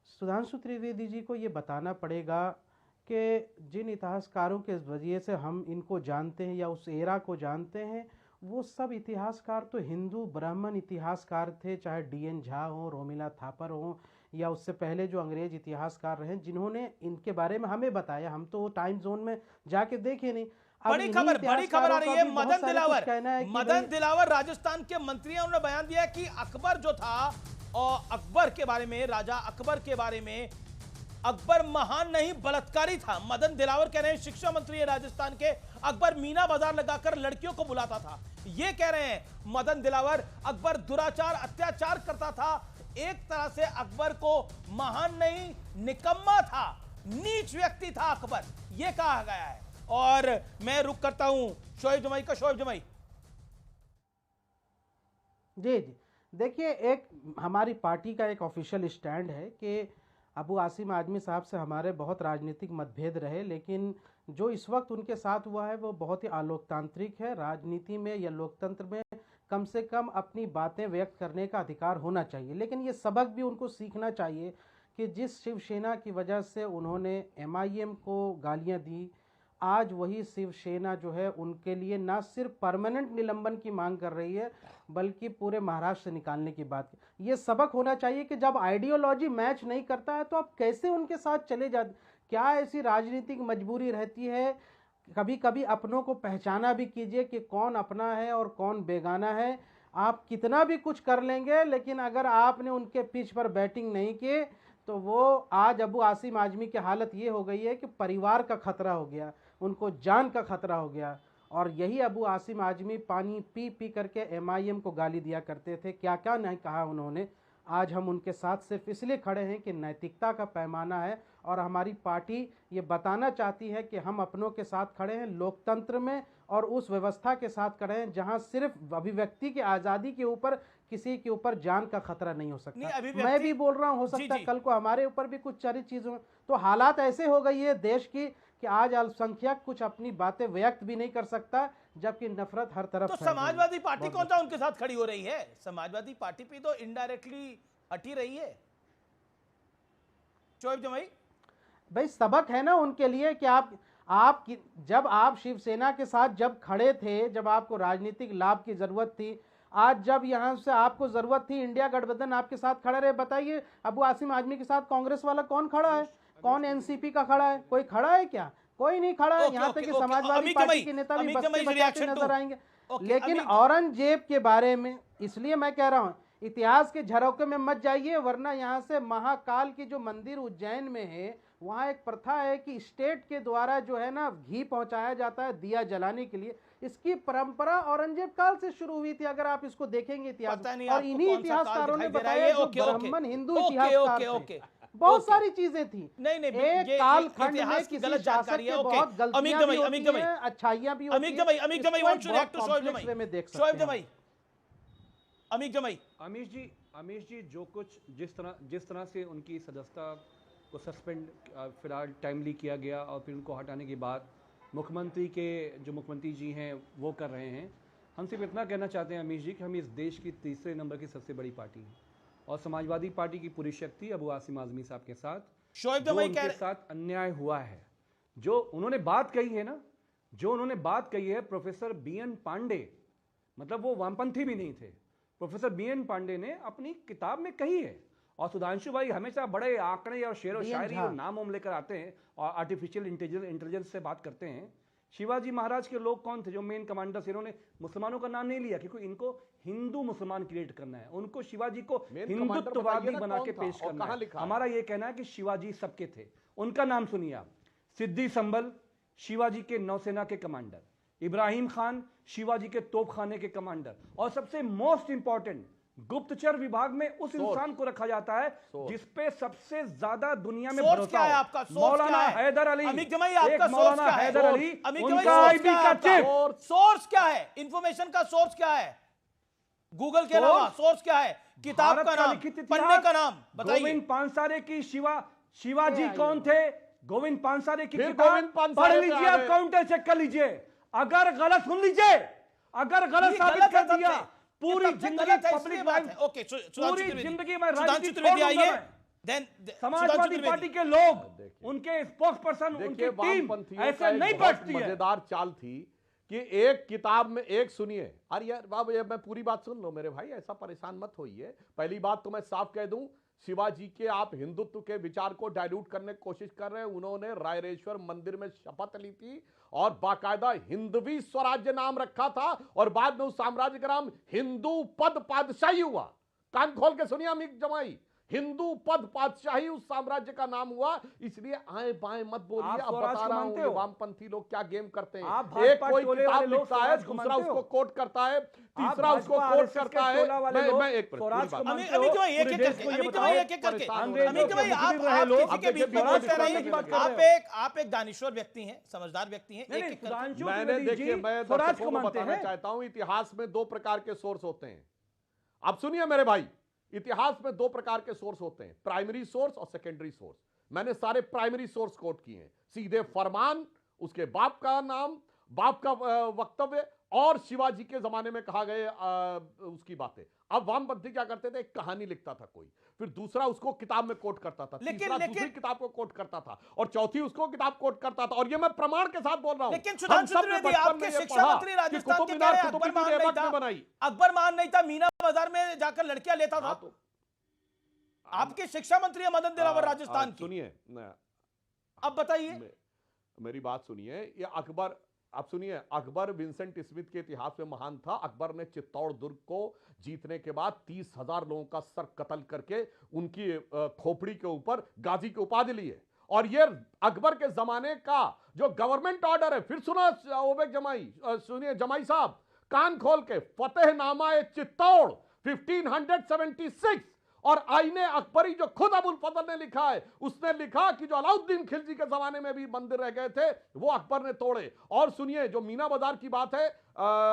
सुधांशु त्रिवेदी जी को ये बताना पड़ेगा कि जिन इतिहासकारों के ज़रिए से हम इनको जानते हैं या उस एरा को जानते हैं, वो सब इतिहासकार तो हिंदू ब्राह्मण इतिहासकार थे, चाहे डी.एन. झा हो, रोमिला थापर हो, या उससे पहले जो अंग्रेज इतिहासकार रहे, जिन्होंने इनके बारे में हमें बताया। हम तो टाइम जोन में जाके देखे नहीं। बड़ी खबर आ रही है, मदन दिलावर राजस्थान के मंत्री हैं, उन्होंने बयान दिया कि अकबर जो था, और अकबर के बारे में, राजा अकबर के बारे में, अकबर महान नहीं बलात्कारी था। मदन दिलावर कह रहे हैं, शिक्षा मंत्री है राजस्थान के, अकबर मीना बाजार लगाकर लड़कियों को बुलाता था। ये कह रहे हैं मदन दिलावर, अकबर दुराचार अत्याचार करता था। एक तरह से अकबर को महान नहीं, निकम्मा था, नीच व्यक्ति था अकबर, यह कहा गया है। और मैं रुक करता हूं शोएब जमाई का। शोएब जमाई जी देखिए, एक हमारी पार्टी का एक ऑफिशियल स्टैंड है कि अबू आसिम आजमी साहब से हमारे बहुत राजनीतिक मतभेद रहे, लेकिन जो इस वक्त उनके साथ हुआ है वो बहुत ही अलोकतांत्रिक है। राजनीति में या लोकतंत्र में कम से कम अपनी बातें व्यक्त करने का अधिकार होना चाहिए, लेकिन ये सबक भी उनको सीखना चाहिए कि जिस शिवसेना की वजह से उन्होंने एमआईएम को गालियां दी, आज वही शिवसेना जो है उनके लिए ना सिर्फ परमानेंट निलंबन की मांग कर रही है, बल्कि पूरे महाराष्ट्र से निकालने की बात। ये सबक होना चाहिए कि जब आइडियोलॉजी मैच नहीं करता है तो आप कैसे उनके साथ चले जाते। क्या ऐसी राजनीतिक मजबूरी रहती है? कभी कभी अपनों को पहचाना भी कीजिए कि कौन अपना है और कौन बेगाना है। आप कितना भी कुछ कर लेंगे, लेकिन अगर आपने उनके पिच पर बैटिंग नहीं की तो वो आज अबू आसिम आजमी की हालत ये हो गई है कि परिवार का खतरा हो गया, उनको जान का खतरा हो गया। और यही अबू आसिम आजमी पानी पी पी करके एमआईएम को गाली दिया करते थे, क्या क्या नहीं कहा उन्होंने। आज हम उनके साथ सिर्फ इसलिए खड़े हैं कि नैतिकता का पैमाना है, और हमारी पार्टी ये बताना चाहती है कि हम अपनों के साथ खड़े हैं, लोकतंत्र में और उस व्यवस्था के साथ खड़े हैं जहां सिर्फ अभिव्यक्ति की आज़ादी के ऊपर किसी के ऊपर जान का खतरा नहीं हो सकता। मैं भी बोल रहा हूं, हो सकता है कल को हमारे ऊपर भी कुछ सारी चीज़ों, तो हालात ऐसे हो गई है देश की कि आज अल्पसंख्यक कुछ अपनी बातें व्यक्त भी नहीं कर सकता, जबकि नफरत हर तरफ। तो समाजवादी पार्टी कौन सा उनके साथ खड़ी हो रही है? समाजवादी पार्टी भी तो इनडायरेक्टली हटी रही है। शोएब जमाई भाई, सबक है ना उनके लिए कि आप जब आप शिवसेना के साथ जब खड़े थे, जब आपको राजनीतिक लाभ की जरूरत थी, आज जब यहां से आपको जरूरत थी, इंडिया गठबंधन आपके साथ खड़ा रहे। बताइए, अबू आसिम आजमी के साथ कांग्रेस वाला कौन खड़ा है? कौन एनसीपी का खड़ा है? कोई खड़ा है क्या? कोई नहीं खड़ा है। यहाँ तक कि समाजवादी पार्टी के नेता भी बस्ते बचाते नजर आएंगे। लेकिन औरंगजेब के बारे में इसलिए मैं कह रहा हूँ, इतिहास के झरोखे में मत जाइए, वरना यहाँ से महाकाल की जो मंदिर उज्जैन में है, वहाँ एक प्रथा है कि स्टेट के द्वारा जो है ना घी पहुंचाया जाता है दिया जलाने के लिए। इसकी परंपरा औरंगजेब काल से शुरू हुई थी, अगर आप इसको देखेंगे इतिहास। और इन्हीं इतिहासकारों ने बताया जो ब्राह्मण हिंदू इतिहासकार थे, बहुत सारी चीजें थी। नहीं, एक कालखंड में किसी शासक के बहुत गलतियां भी होती हैं, अच्छाइयां भी होती हैं। अमीश जी जो कुछ जिस तरह से उनकी सदस्यता को सस्पेंड फिलहाल टाइमली किया गया और फिर उनको हटाने के बाद मुख्यमंत्री जी हैं वो कर रहे हैं। हम सिर्फ इतना कहना चाहते हैं अमीश जी कि हम इस देश की तीसरे नंबर की सबसे बड़ी पार्टी हैं, और समाजवादी पार्टी की पूरी शक्ति अबू आसिम आजमी साहब के साथ, जो उनके साथ अन्याय हुआ है, जो उन्होंने बात कही है ना, जो उन्होंने बात कही है, प्रोफेसर बीएन पांडे, मतलब वो वामपंथी भी नहीं थे, प्रोफेसर बीएन पांडे ने अपनी किताब में कही है। और सुधांशु भाई हमेशा बड़े आंकड़े और शेर और शायरी और नाम वाम लेकर आते हैं और आर्टिफिशियल इंटेलिजेंस से बात करते हैं। शिवाजी महाराज के लोग कौन थे जो मेन कमांडर्स? इन्होंने मुसलमानों का नाम नहीं लिया क्योंकि इनको हिंदू मुसलमान क्रिएट करना है, उनको शिवाजी को हिंदुत्ववादी बना के पेश करना है। हमारा ये कहना है कि शिवाजी सबके थे। उनका नाम सुनिए आप, सिद्दी संबल शिवाजी के नौसेना के कमांडर, इब्राहिम खान शिवाजी के तोपखाने के कमांडर, और सबसे मोस्ट इंपॉर्टेंट गुप्तचर विभाग में उस इंसान को रखा जाता है जिसपे सबसे ज्यादा दुनिया में सोर्स भरोसा क्या है हो। आपका? सोर्स मौलाना क्या है? हैदर अली, अमित जमाई आपका एक सोर्स मौलाना क्या है? हैदर अली, अमित जमाई उनका सोर्स आईबी क्या है का आपका? चिप। सोर्स क्या है? इंफॉर्मेशन का सोर्स क्या है? गूगल के अलावा सोर्स क्या है? किताब भारत का नाम, लिखित इतिहास, पन्ने का नाम बताइए। गोविंद पानसारे की शिवाजी कौन थे? गोविंद पानसारे की फिर किताब गोविंद पढ़ पानसारे पे लीजिए, आ आप गए। काउंटर चेक कर लीजिए। अगर गलत सुन लीजिए, अगर गलत ये साबित गलत कर है, दिया, तब से- पूरी ये तब से जिंदगी गलत है, पब्लिक इसलिए बात है। लाइफ, ओके, सुधांशु पूरी त्रिवेदी। जिंदगी में सुधांशु राजनीति त्रिवेदी छोड़ दूंगा आइए। मैं। देन समाजवादी पार्टी के लोग, उनके स्पोक्स पर्सन, उनकी देखिए, टीम वामपंथियों का ऐसे एक नहीं बहुत बैठती है। मजेदार चाल थी कि एक किताब में एक सुनिए, अरे यार बाबू ये मैं पूरी बात सुन लो मेरे भाई, ऐसा परेशान मत होइए। पहली बात तो मैं साफ कह दूं, शिवाजी के आप हिंदुत्व के विचार को डाइल्यूट करने की कोशिश कर रहे हैं। उन्होंने रायरेश्वर मंदिर में शपथ ली थी और बाकायदा हिंदवी स्वराज्य नाम रखा था और बाद में उस साम्राज्य का नाम हिंदू पद पातशाही हुआ। कान खोल के सुनिए अमित जमाई, हिंदू पद पातशाही उस साम्राज्य का नाम हुआ। इसलिए आए बाएं मत बोलिए। आप अब स्वराज बता को रहा मानते हूं हो? वामपंथी लोग क्या गेम करते हैं। आप एक भाजपा कोई टोले किताब वाले लोग लिखता है, स्वराज को दूसरा मानते हो? उसको कोट करता है, तीसरा आप उसको भाजपा कोट RSS करता के है। टोला वाले लोग मैं एक स्वराज को मिनट मानते अमित हो? जमाई एक पूरे एक देश करके, को ये अमित बताओ, जमाई एक एक करके, अंग्रेजों अमित के जमाई बुजुर्ग आप रहे लोग, किसी के बीच में विरोध बोलते करने की बात कर रहिए। रहे हो। आप एक दानिश्वर व्यक्ति हैं, समझदार व्यक्ति हैं। एक एक करके। सुधांशु मैंने त्रिवेदी देखिए जी मैं स्वराज दर्शकों को को मानते बताना हैं। चाहता हूं, इतिहास में दो प्रकार के सोर्स होते हैं। आप सुनिए मेरे भाई, इतिहास में दो प्रकार के सोर्स होते हैं, प्राइमरी सोर्स और सेकेंडरी सोर्स। मैंने सारे प्राइमरी सोर्स कोट किए हैं, सीधे फरमान, उसके बाप का नाम, बाप का वक्तव्य और शिवाजी के जमाने में कहा गए उसकी बातें। अब वामपंथी क्या करते थे, एक कहानी लिखता था कोई, फिर दूसरा उसको किताब में कोट करता था, तीसरा दूसरी किताब को कोट करता था और चौथी उसको किताब कोट करता था। और ये मैं प्रमाण के साथ बोल रहा हूं। लेकिन सुधांशु त्रिवेदी आपके शिक्षा मंत्री राजस्थान के कह रहे हैं अकबर मान नहीं था, अकबर मान नहीं था, मीना बाजार में जाकर लड़कियां लेता था। तो आपके शिक्षा मंत्री है मदन दिलावर राजस्थान की। सुनिए, अब बताइए, मेरी बात सुनिए। ये अकबर, आप सुनिए, अकबर विंसेंट स्मिथ के इतिहास में महान था। अकबर ने चित्तौड़ दुर्ग को जीतने के बाद 30,000 लोगों का सर कत्ल करके उनकी खोपड़ी के ऊपर गाजी की उपाधि ली है। और ये अकबर के जमाने का जो गवर्नमेंट ऑर्डर है, फिर सुना ओबेक जमाई, सुनिए जमाई साहब कान खोल के, फतेहनामा चित्तौड़ 1576 और आईने अकबरी जो खुद अबुल फजल ने लिखा है, उसने लिखा कि जो अलाउद्दीन खिलजी के जमाने में भी मंदिर रह गए थे वो अकबर ने तोड़े। और सुनिए, जो मीना बाजार की बात है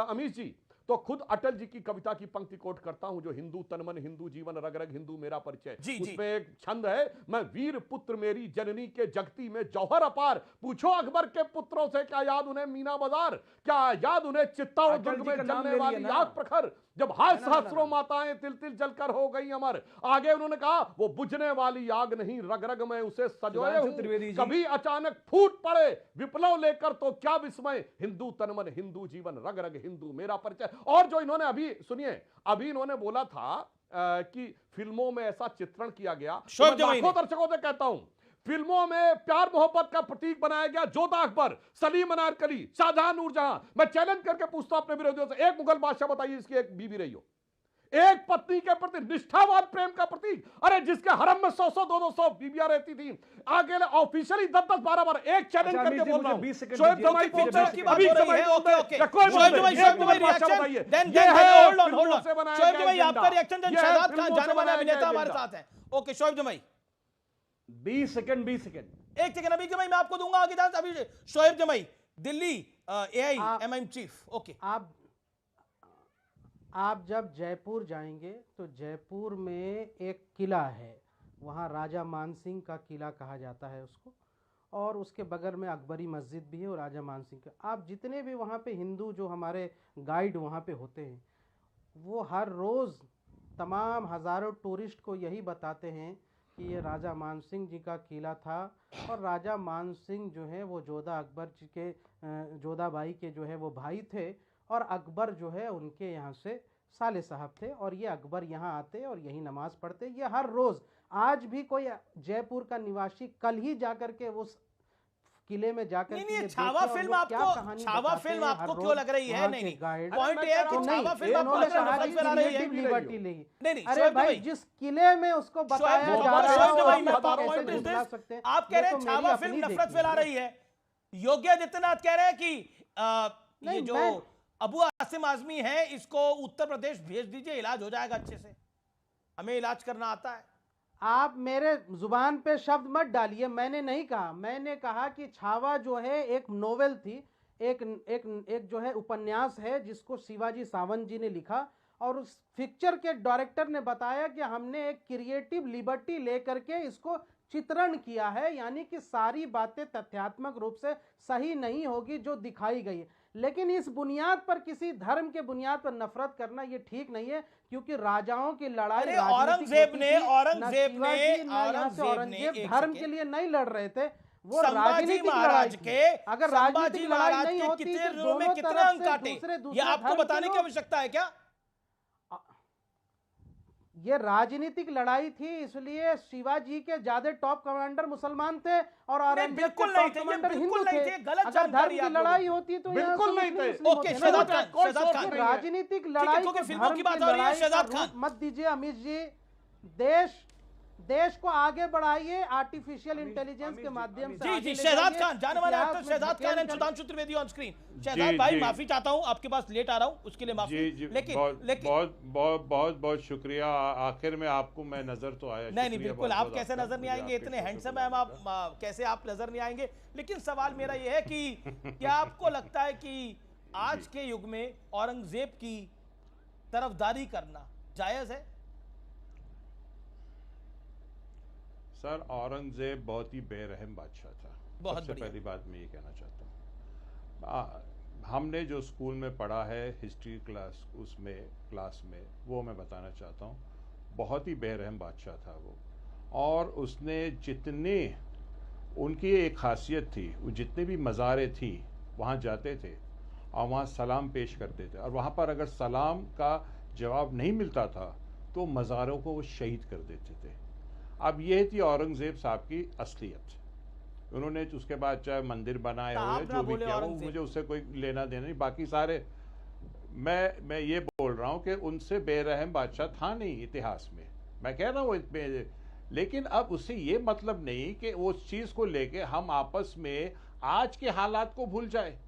अमीश जी, तो खुद अटल जी की कविता की पंक्ति कोट करता हूं, जो हिंदू तनमन हिंदू जीवन रग रग हिंदू मेरा परिचय। उसमें एक छंद है, मैं वीर पुत्र मेरी जननी के जगती में जौहर अपार, पूछो अकबर के पुत्रों से क्या याद उन्हें मीना बाजार, क्या याद उन्हें चित्तौड़ दुर्ग में जलने वाली आग प्रखर, जब हाय सहस्रों माताएं तिल तिल जलकर हो गई अमर। आगे उन्होंने कहा, वो बुझने वाली आग नहीं, रग रग में उसे सजोए हूं, कभी अचानक फूट पड़े विप्लव लेकर तो क्या विस्मय, हिंदू तनमन हिंदू जीवन रग रग हिंदू मेरा परिचय। और जो इन्होंने अभी सुनिए, अभी इन्होंने बोला था कि फिल्मों में ऐसा चित्रण किया गया, लाखों दर्शकों से कहता हूं, फिल्मों में प्यार मोहब्बत का प्रतीक बनाया गया जोधा अकबर, सलीम अनारकली, शाहजहां नूरजहां। मैं चैलेंज करके पूछता हूं अपने विरोधियों से, एक मुगल बादशाह बताइए इसकी एक बीवी रही हो, एक पत्नी के प्रति निष्ठावान प्रेम का प्रतीक। अरे जिसके हरम में 100-100 200 बीबियां रहती थी, आगे ऑफिशियली 10-10 12 एक चैलेंज करके बोल रहा हूं। शोएब जमाई पिक्चर की बात हो रही है, okay okay, Shoaib Jamai reaction, then hold on Shoaib Jamai आपका रिएक्शन, देन शहजाद खान जाने माने अभिनेता हमारे साथ हैं। ओके शोएब जमाई 20 सेकंड 20 सेकंड, एक सेकंड अभी जमाई मैं आपको दूंगा आगे जान। अभी शोएब जमाई दिल्ली AIMIM चीफ। ओके, आप जब जयपुर जाएंगे तो जयपुर में एक किला है, वहाँ राजा मानसिंह का किला कहा जाता है उसको, और उसके बगल में अकबरी मस्जिद भी है और राजा मानसिंह का। आप जितने भी वहाँ पे हिंदू जो हमारे गाइड वहाँ पे होते हैं, वो हर रोज़ तमाम हज़ारों टूरिस्ट को यही बताते हैं कि ये राजा मानसिंह जी का किला था और राजा मानसिंह जो है वो जोधा अकबर जी के जोधाबाई के जो है वो भाई थे और अकबर जो है उनके यहाँ से साले साहब थे और ये अकबर यहाँ आते और यही नमाज़ पढ़ते। ये हर रोज़, आज भी कोई जयपुर का निवासी कल ही जाकर के उस किले में जाकर नहीं, छावा फिल्म आपको क्यों लग रही है? नहीं पॉइंट ये है कि छावा फिल्म आपको नफरत फैला रही है। नहीं अरे भाई, जिस किले में उसको बताया जा रहा है, आप कह रहे हैं छावा फिल्म नफरत फैला रही है। योगी आदित्यनाथ कह रहे हैं कि ये जो अबू आसिम आजमी है, इसको उत्तर प्रदेश भेज दीजिए, इलाज हो जाएगा अच्छे से, हमें इलाज करना आता है। आप मेरे जुबान पे शब्द मत डालिए, मैंने नहीं कहा। मैंने कहा कि छावा जो है एक नोवेल थी, एक जो है उपन्यास है जिसको शिवाजी सावंत जी ने लिखा, और उस पिक्चर के डायरेक्टर ने बताया कि हमने एक क्रिएटिव लिबर्टी लेकर के इसको चित्रण किया है, यानी कि सारी बातें तथ्यात्मक रूप से सही नहीं होगी जो दिखाई गई है, लेकिन इस बुनियाद पर, किसी धर्म के बुनियाद पर नफरत करना ये ठीक नहीं है, क्योंकि राजाओं की लड़ाई औरंगजेब ने धर्म के लिए नहीं लड़ रहे थे, वो राजनीतिक लड़ाई के। अगर राजनीतिक लड़ाई नहीं होती तो कितने अंक काटे, ये आपको बताने की आवश्यकता है क्या? ये राजनीतिक लड़ाई थी, इसलिए शिवाजी के ज्यादा टॉप कमांडर मुसलमान थे और औरंगजेब के टॉप कमांडर हिंदू थे। अगर धर्म की लड़ाई होती तो बिल्कुल नहीं थे। ओके, शहजाद खान, राजनीतिक लड़ाई को फिल्मों की बात हो रही है, शहजाद खान मत दीजिए अमित जी। देश को आगे बढ़ाइए आर्टिफिशियल इंटेलिजेंस के माध्यम से। जी शहजाद खान, जाने वाले actor Shahzad Khan and Sudhanshu Trivedi on screen. Shahzad भाई माफी चाहता हूं, आपके पास लेट आ रहा हूं, उसके लिए माफी। लेकिन बहुत शुक्रिया। आखिर में आपको मैं नजर तो आया। नहीं बिल्कुल, आप कैसे नजर नहीं आएंगे, इतने हैंडसम है आप, कैसे आप नजर नहीं आएंगे। लेकिन सवाल मेरा यह है कि क्या आपको लगता है कि आज के युग में औरंगजेब की तरफदारी करना जायज है? सर, औरंगजेब बहुत ही बेरहम बादशाह था। सबसे पहली बात मैं ये कहना चाहता हूँ। हमने जो स्कूल में पढ़ा है हिस्ट्री क्लास में वो मैं बताना चाहता हूँ, बहुत ही बेरहम बादशाह था वो। और उसने जितने, उनकी एक खासियत थी, वो जितने भी मज़ारे थी वहाँ जाते थे और वहाँ सलाम पेश करते थे, और वहाँ पर अगर सलाम का जवाब नहीं मिलता था तो मज़ारों को वो शहीद कर देते थे। अब ये थी औरंगजेब साहब की असलियत। उन्होंने उसके बाद चाहे मंदिर बनाए हुए, जो भी किया, वो मुझे उससे कोई लेना देना नहीं। बाकी सारे मैं ये बोल रहा हूँ कि उनसे बेरहम बादशाह था नहीं इतिहास में, मैं कह रहा हूँ। लेकिन अब उससे ये मतलब नहीं कि उस चीज़ को लेके हम आपस में आज के हालात को भूल जाए।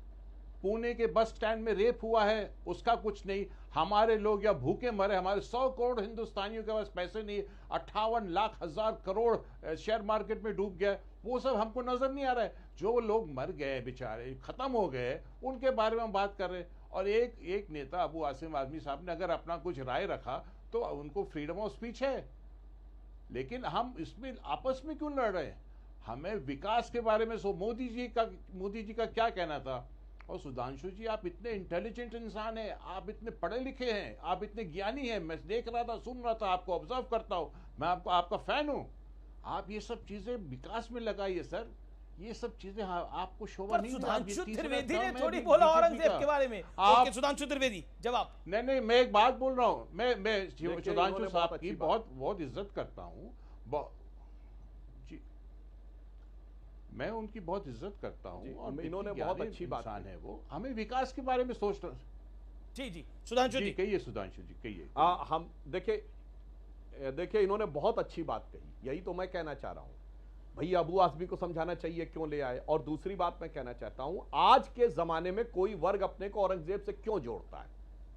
पुणे के बस स्टैंड में रेप हुआ है, उसका कुछ नहीं, हमारे लोग या भूखे मरे, हमारे 100 करोड़ हिंदुस्तानियों के पास पैसे नहीं, 58 लाख हजार करोड़ शेयर मार्केट में डूब गया, वो सब हमको नजर नहीं आ रहा है। जो लोग मर गए बेचारे, खत्म हो गए, उनके बारे में हम बात कर रहे हैं। और एक नेता अबू आसिम आजमी साहब ने अगर अपना कुछ राय रखा तो उनको फ्रीडम ऑफ स्पीच है, लेकिन हम इसमें आपस में क्यों लड़ रहे हैं? हमें विकास के बारे में मोदी जी का क्या कहना था? और सुधांशु जी, आप इतने इंटेलिजेंट इंसान हैं, आप इतने पढ़े लिखे हैं, आप इतने ज्ञानी हैं, मैं देख रहा था, सुन रहा था, आपको ऑब्जर्व करता हूं, मैं आपका फैन हूं। आप ये सब चीजें विकास में लगाइए सर, ये सब चीजें आपको शोभा नहीं। सुधांशु त्रिवेदी ने थोड़ी बोला औरंगजेब के बारे में। ओके, सुधांशु त्रिवेदी जवाब। नहीं, मैं एक बात बोल रहा हूँ, मैं सुधांशु साहब की बहुत इज्जत करता हूँ, मैं उनकी बहुत इज्जत करता हूँ, और इन्होंने बहुत अच्छी बात है वो। हमें विकास के बारे में सोचना। जी सुधांशु जी कहिए, सुधांशु जी कहिए। हम देखिए इन्होंने बहुत अच्छी बात कही, यही तो मैं कहना चाह रहा हूँ। भैया अबू आजमी को समझाना चाहिए क्यों ले आए। और दूसरी बात मैं कहना चाहता हूँ, आज के जमाने में कोई वर्ग अपने को औरंगजेब से क्यों जोड़ता है?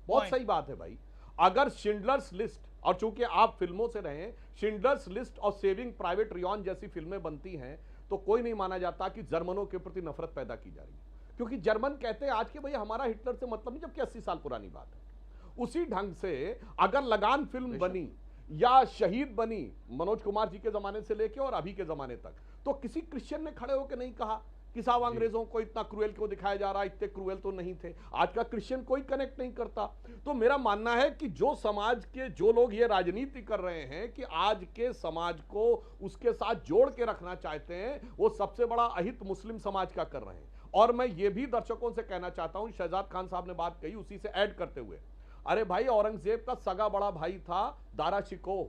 बहुत सही बात है भाई। अगर शिंडलर्स लिस्ट, और चूंकि आप फिल्मों से रहे, शिंडलर्स लिस्ट और सेविंग प्राइवेट रियॉन जैसी फिल्में बनती हैं तो कोई नहीं माना जाता कि जर्मनों के प्रति नफरत पैदा की जा रही है, क्योंकि जर्मन कहते हैं आज के भैया हमारा हिटलर से मतलब नहीं, जबकि 80 साल पुरानी बात है। उसी ढंग से अगर लगान फिल्म बनी या शहीद बनी मनोज कुमार जी के जमाने से लेके और अभी के जमाने तक, तो किसी क्रिश्चियन ने खड़े होकर नहीं कहा कि साहब अंग्रेजों को इतना क्रूएल क्यों दिखाया जा रहा है, इतने क्रूएल तो नहीं थे। आज का क्रिश्चियन कोई कनेक्ट नहीं करता। तो मेरा मानना है कि जो समाज के जो लोग ये राजनीति कर रहे हैं कि आज के समाज को उसके साथ जोड़ के रखना चाहते हैं, वो सबसे बड़ा अहित मुस्लिम समाज का कर रहे हैं। और मैं ये भी दर्शकों से कहना चाहता हूं, शहजाद खान साहब ने बात कही उसी से ऐड करते हुए, अरे भाई औरंगजेब का सगा बड़ा भाई था दारा शिकोह,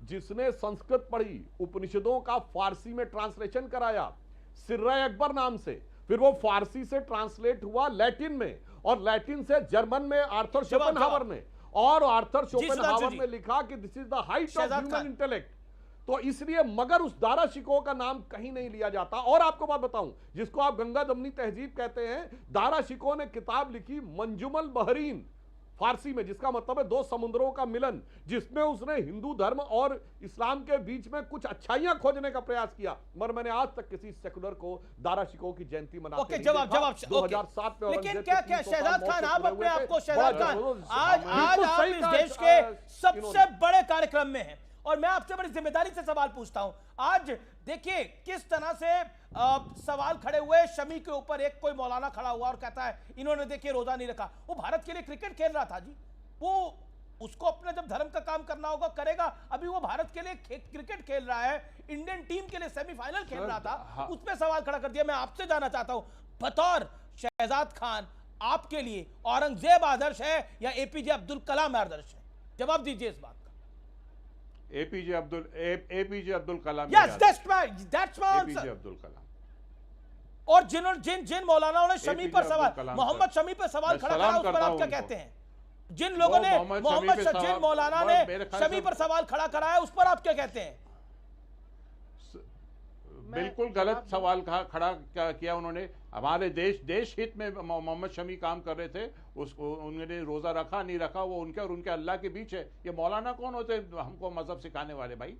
जिसने संस्कृत पढ़ी, उपनिषदों का फारसी में ट्रांसलेशन कराया सिर्रा अकबर नाम से, फिर वो फारसी से ट्रांसलेट हुआ लैटिन में, और लैटिन से जर्मन में आर्थर शोपेनहावर ने, और आर्थर शोपेनहावर ने लिखा कि this is the height of human intellect. तो इसलिए मगर उस दारा शिकोह का नाम कहीं नहीं लिया जाता। और आपको बात बताऊं, जिसको आप गंगा जमनी तहजीब कहते हैं, दारा शिकोह ने किताब लिखी मंजुमल बहरीन फारसी में, जिसका मतलब है दो समुद्रों का मिलन, जिसमें उसने हिंदू धर्म और इस्लाम के बीच में कुछ अच्छाइयां खोजने का प्रयास किया। मगर मैंने आज तक किसी सेकुलर को दारा शिकोह की जयंती मनाते नहीं देखा। 2007 में लेकिन क्या शहजाद खान, आप अपने आप को शहजाद खान आज आप इस देश के सबसे बड़े कार्यक्रम में हैं और मैं आपसे बड़ी जिम्मेदारी से सवाल पूछता हूं। आज देखिए किस तरह से सवाल खड़े हुए शमी के ऊपर, एक कोई मौलाना खड़ा हुआ और कहता है इन्होंने देखिए रोजा नहीं रखा। वो भारत के लिए क्रिकेट खेल रहा था जी, वो उसको अपने जब धर्म का काम करना होगा करेगा। अभी वो भारत के लिए क्रिकेट खेल रहा है, इंडियन टीम के लिए सेमीफाइनल खेल रहा था, उस पर सवाल खड़ा कर दिया। मैं आपसे जानना चाहता हूं, बतौर शहजाद खान, आपके लिए औरंगजेब आदर्श है या एपीजे अब्दुल कलाम आदर्श है? जवाब दीजिए इस बात। APJ Abdul Kalam. Yes, that's my answer. APJ Abdul Kalam. और जिन मौलानाओं ने शमी पर सवाल, मोहम्मद शमी पर सवाल खड़ा करा, उस पर आप क्या कहते हैं? जिन लोगों ने जिन मौलाना ने शमी पर सवाल खड़ा कराया, उस पर आप क्या कहते हैं? बिल्कुल गलत सवाल खड़ा किया उन्होंने। हमारे देश हित में मोहम्मद शमी काम कर रहे थे, उसको उन्होंने रोजा रखा नहीं रखा वो उनके और उनके अल्लाह के बीच है। ये मौलाना कौन होते हैं हमको मजहब सिखाने वाले? भाई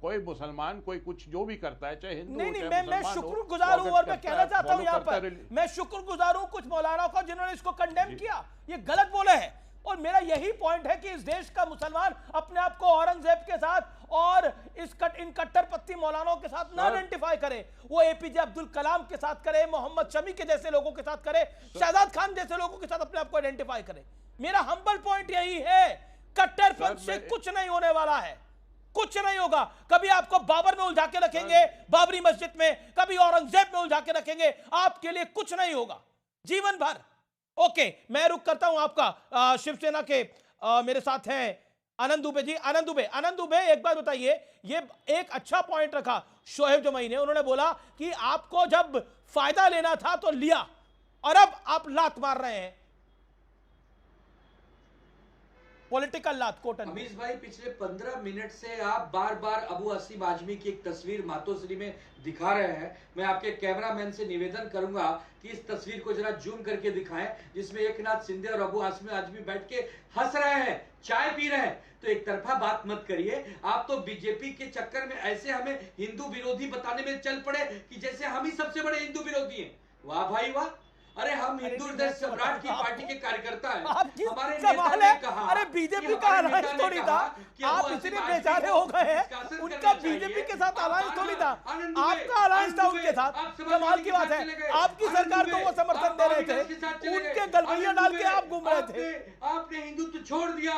कोई मुसलमान कोई कुछ जो भी करता है, चाहे हिंदू नहीं, मैं शुक्रगुजार हूं और मैं कहना चाहता हूं यहाँ पर, मैं शुक्रगुजार हूं कुछ मौलाना को जिन्होंने इसको कंडेम किया। ये गलत बोले हैं और मेरा यही पॉइंट है कि इस देश का मुसलमान अपने आप को औरंगजेब के साथ और इन कट्टरपंथी मौलानाओं के साथ ना आइडेंटिफाई करे, वो एपीजे अब्दुल कलाम के साथ करे, मोहम्मद शमी के जैसे लोगों के साथ करे, शहजाद खान जैसे लोगों के साथ अपने आप को आइडेंटिफाई करे। मेरा हम्बल पॉइंट यही है, कट्टरपंथ से कुछ नहीं होने वाला है, कुछ नहीं होगा। कभी आपको बाबर में उलझा के रखेंगे, बाबरी मस्जिद में, कभी औरंगजेब में उलझा के रखेंगे, आपके लिए कुछ नहीं होगा जीवन भर। ओके, मैं रुक करता हूं आपका। शिवसेना के मेरे साथ हैं आनंद दुबे जी। आनंद दुबे, एक बात बताइए, ये एक अच्छा पॉइंट रखा शोएब जमई ने, उन्होंने बोला कि आपको जब फायदा लेना था तो लिया और अब आप लात मार रहे हैं, पॉलिटिकल लात। कोटन अमीश भाई, पिछले 15 मिनट से आप बार बार अबू आसिम आजमी की एक तस्वीर मातोश्री में दिखा रहे हैं। मैं आपके कैमरामैन से निवेदन करूंगा कि इस तस्वीर को जरा जूम करके दिखाएं, जिसमें एकनाथ शिंदे और अबू आसिम आजमी बैठ के हंस रहे हैं, चाय पी रहे हैं। तो एक तरफा बात मत करिए। आप तो बीजेपी के चक्कर में ऐसे हमें हिंदू विरोधी बताने में चल पड़े कि जैसे हम ही सबसे बड़े हिंदू विरोधी हैं। वाह भाई वाह! अरे हम हिंदू हृदय सम्राट की पार्टी के कार्यकर्ता हैं। हमारे नेता ने कहा, अरे बीजेपी का अलायंस थोड़ी था, आप इतने बेचारे हो गए हैं, उनका बीजेपी के साथ अलायंस थोड़ी था, आपका अलायंस था उनके साथ। कमाल की बात है, आपकी सरकार को वो समर्थन दे रहे थे, उनके गलबैया डाल के आप घूम रहे थे। आपने हिंदुत्व छोड़ दिया।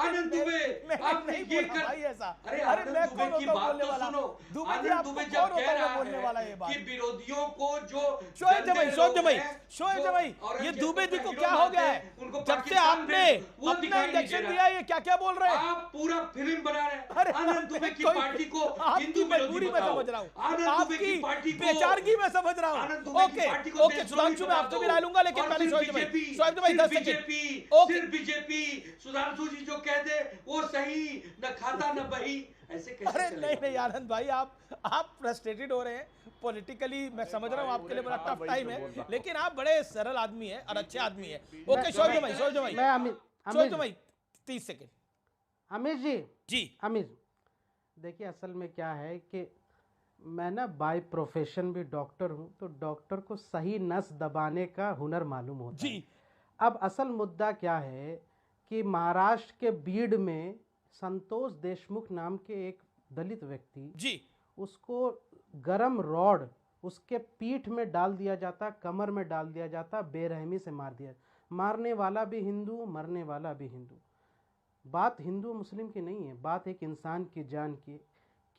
आनंद दुबे, आपने ये कर, अरे आनंद दुबे की बात तो सुनो। आनंद दुबे जब कह रहा है कि विरोधियों को जो शोएब जमई, ये दुबे जी को क्या हो गया है? जब से आपने अपना इंजेक्शन दिया, ये क्या क्या बोल रहे हैं? आप पूरा फिल्म बना रहे हैं। आनंद दुबे की पार्टी को हिंदू विरोधी मैं समझ रहा हूँ, आपकी बेचारगी में समझ रहा हूँ। ओके, सुधांशु मैं आपसे भी राय लूंगा, लेकिन पहले शोएब जमई 10 सेकंड। सिर्फ बीजेपी, सुधांशु जी जो कह दे वो सही, न खाता न बही, ऐसे कैसे? अरे नहीं आनंद भाई, आप फ्रस्ट्रेटेड हो रहे हैं पॉलिटिकली, मैं समझ रहा हूँ आपके लिए बड़ा टफ टाइम है, लेकिन आप बड़े सरल आदमी हैं और अच्छे आदमी हैं। Okay, Shoaib Jamai 30 second. अमीर जी, अमीर देखिए, असल में क्या है कि मैं ना बाय प्रोफेशन भी डॉक्टर हूँ, तो डॉक्टर को सही नस दबाने का हुनर मालूम होता है। अब असल मुद्दा क्या है कि महाराष्ट्र के बीड में संतोष देशमुख नाम के एक दलित व्यक्ति, उसको गरम रॉड उसके पीठ में डाल दिया जाता, कमर में डाल दिया जाता, बेरहमी से मार दिया। मारने वाला भी हिंदू, मरने वाला भी हिंदू। बात हिंदू मुस्लिम की नहीं है, बात एक इंसान की जान की।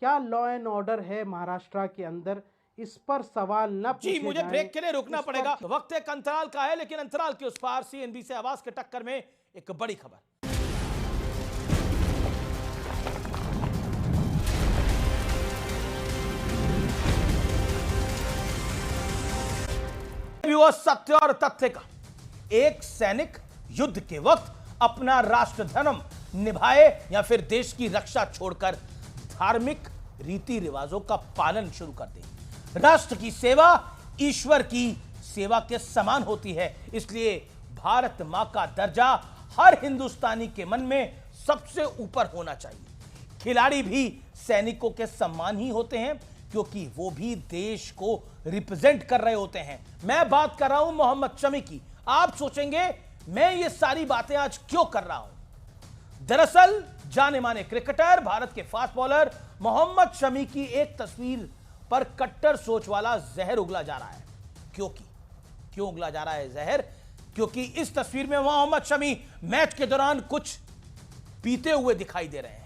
क्या लॉ एंड ऑर्डर है महाराष्ट्र के अंदर, इस पर सवाल न पूछे जी। मुझे ब्रेक के लिए रुकना पड़ेगा, वक्त एक अंतराल का है, लेकिन अंतराल के उस पार सीएनबी से आवाज के टक्कर में एक बड़ी खबर। सत्य और तथ्य का, एक सैनिक युद्ध के वक्त अपना राष्ट्र धर्म निभाए या फिर देश की रक्षा छोड़कर धार्मिक रीति रिवाजों का पालन शुरू कर दें। राष्ट्र की सेवा ईश्वर की सेवा के समान होती है, इसलिए भारत मां का दर्जा हर हिंदुस्तानी के मन में सबसे ऊपर होना चाहिए। खिलाड़ी भी सैनिकों के समान ही होते हैं, क्योंकि वो भी देश को रिप्रेजेंट कर रहे होते हैं। मैं बात कर रहा हूं मोहम्मद शमी की। आप सोचेंगे मैं ये सारी बातें आज क्यों कर रहा हूं। दरअसल जाने माने क्रिकेटर, भारत के फास्ट बॉलर मोहम्मद शमी की एक तस्वीर पर कट्टर सोच वाला जहर उगला जा रहा है। क्यों उगला जा रहा है जहर? क्योंकि इस तस्वीर में मोहम्मद शमी मैच के दौरान कुछ पीते हुए दिखाई दे रहे हैं।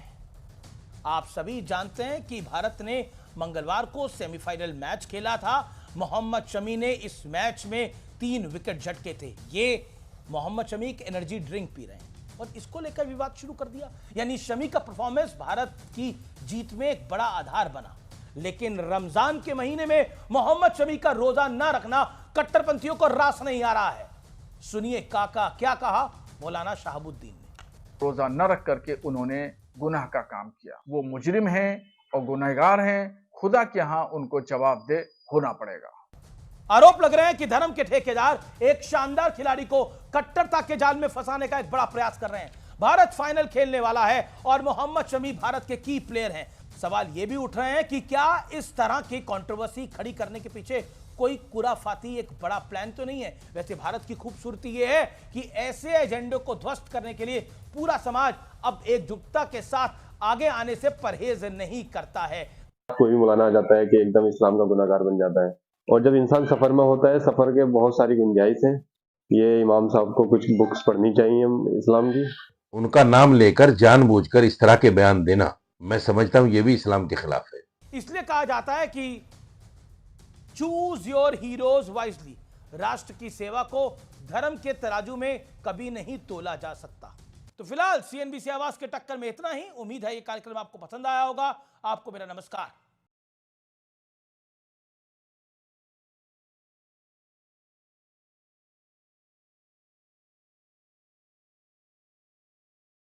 आप सभी जानते हैं कि भारत ने मंगलवार को सेमीफाइनल मैच खेला था। मोहम्मद शमी ने इस मैच में 3 विकेट झटके थे। ये मोहम्मद शमी एक एनर्जी ड्रिंक पी रहे हैं और इसको लेकर विवाद शुरू कर दिया। यानी शमी का परफॉर्मेंस भारत की जीत में एक बड़ा आधार बना। लेकिन रमजान के महीने में मोहम्मद शमी का रोजा ना रखना कट्टरपंथियों को रास नहीं आ रहा है। सुनिए काका क्या कहा मौलाना शहाबुद्दीन ने। रोजा न रख करके उन्होंने गुनाह का काम किया। वो मुजरिम हैं और गुनहगार हैं। खुदा के यहां उनको जवाबदेह होना पड़ेगा। आरोप लग रहे हैं कि धर्म के ठेकेदार एक शानदार खिलाड़ी को कट्टरता के जाल में फंसाने का एक बड़ा प्रयास कर रहे हैं। भारत फाइनल खेलने वाला है और मोहम्मद शमी भारत के की प्लेयर हैं। सवाल यह भी उठ रहे हैं कि क्या इस तरह की कंट्रोवर्सी खड़ी करने के पीछे कोई कुराफाती एक बड़ा प्लान तो नहीं है। वैसे भारत की खूबसूरती यह है कि ऐसे एजेंडे को ध्वस्त करने के लिए पूरा समाज अब एकजुटता के साथ आगे आने से परहेज नहीं करता है। कोई भी मौलाना आ जाता है कि एकदम इस्लाम का गुनाहगार बन जाता है, और जब इंसान सफर में होता है, सफर के बहुत सारी गुंजाइश है। ये इमाम साहब को कुछ बुक्स पढ़नी चाहिए इस्लाम की। उनका नाम लेकर जानबूझकर इस तरह के बयान देना, मैं समझता हूं ये भी इस्लाम के खिलाफ है। इसलिए कहा जाता है कि चूज योर हीरोज वाइजली। राष्ट्र की सेवा को धर्म के तराजू में कभी नहीं तोला जा सकता। तो फिलहाल सीएनबीसी आवाज के टक्कर में इतना ही। उम्मीद है ये कार्यक्रम आपको पसंद आया होगा। आपको मेरा नमस्कार।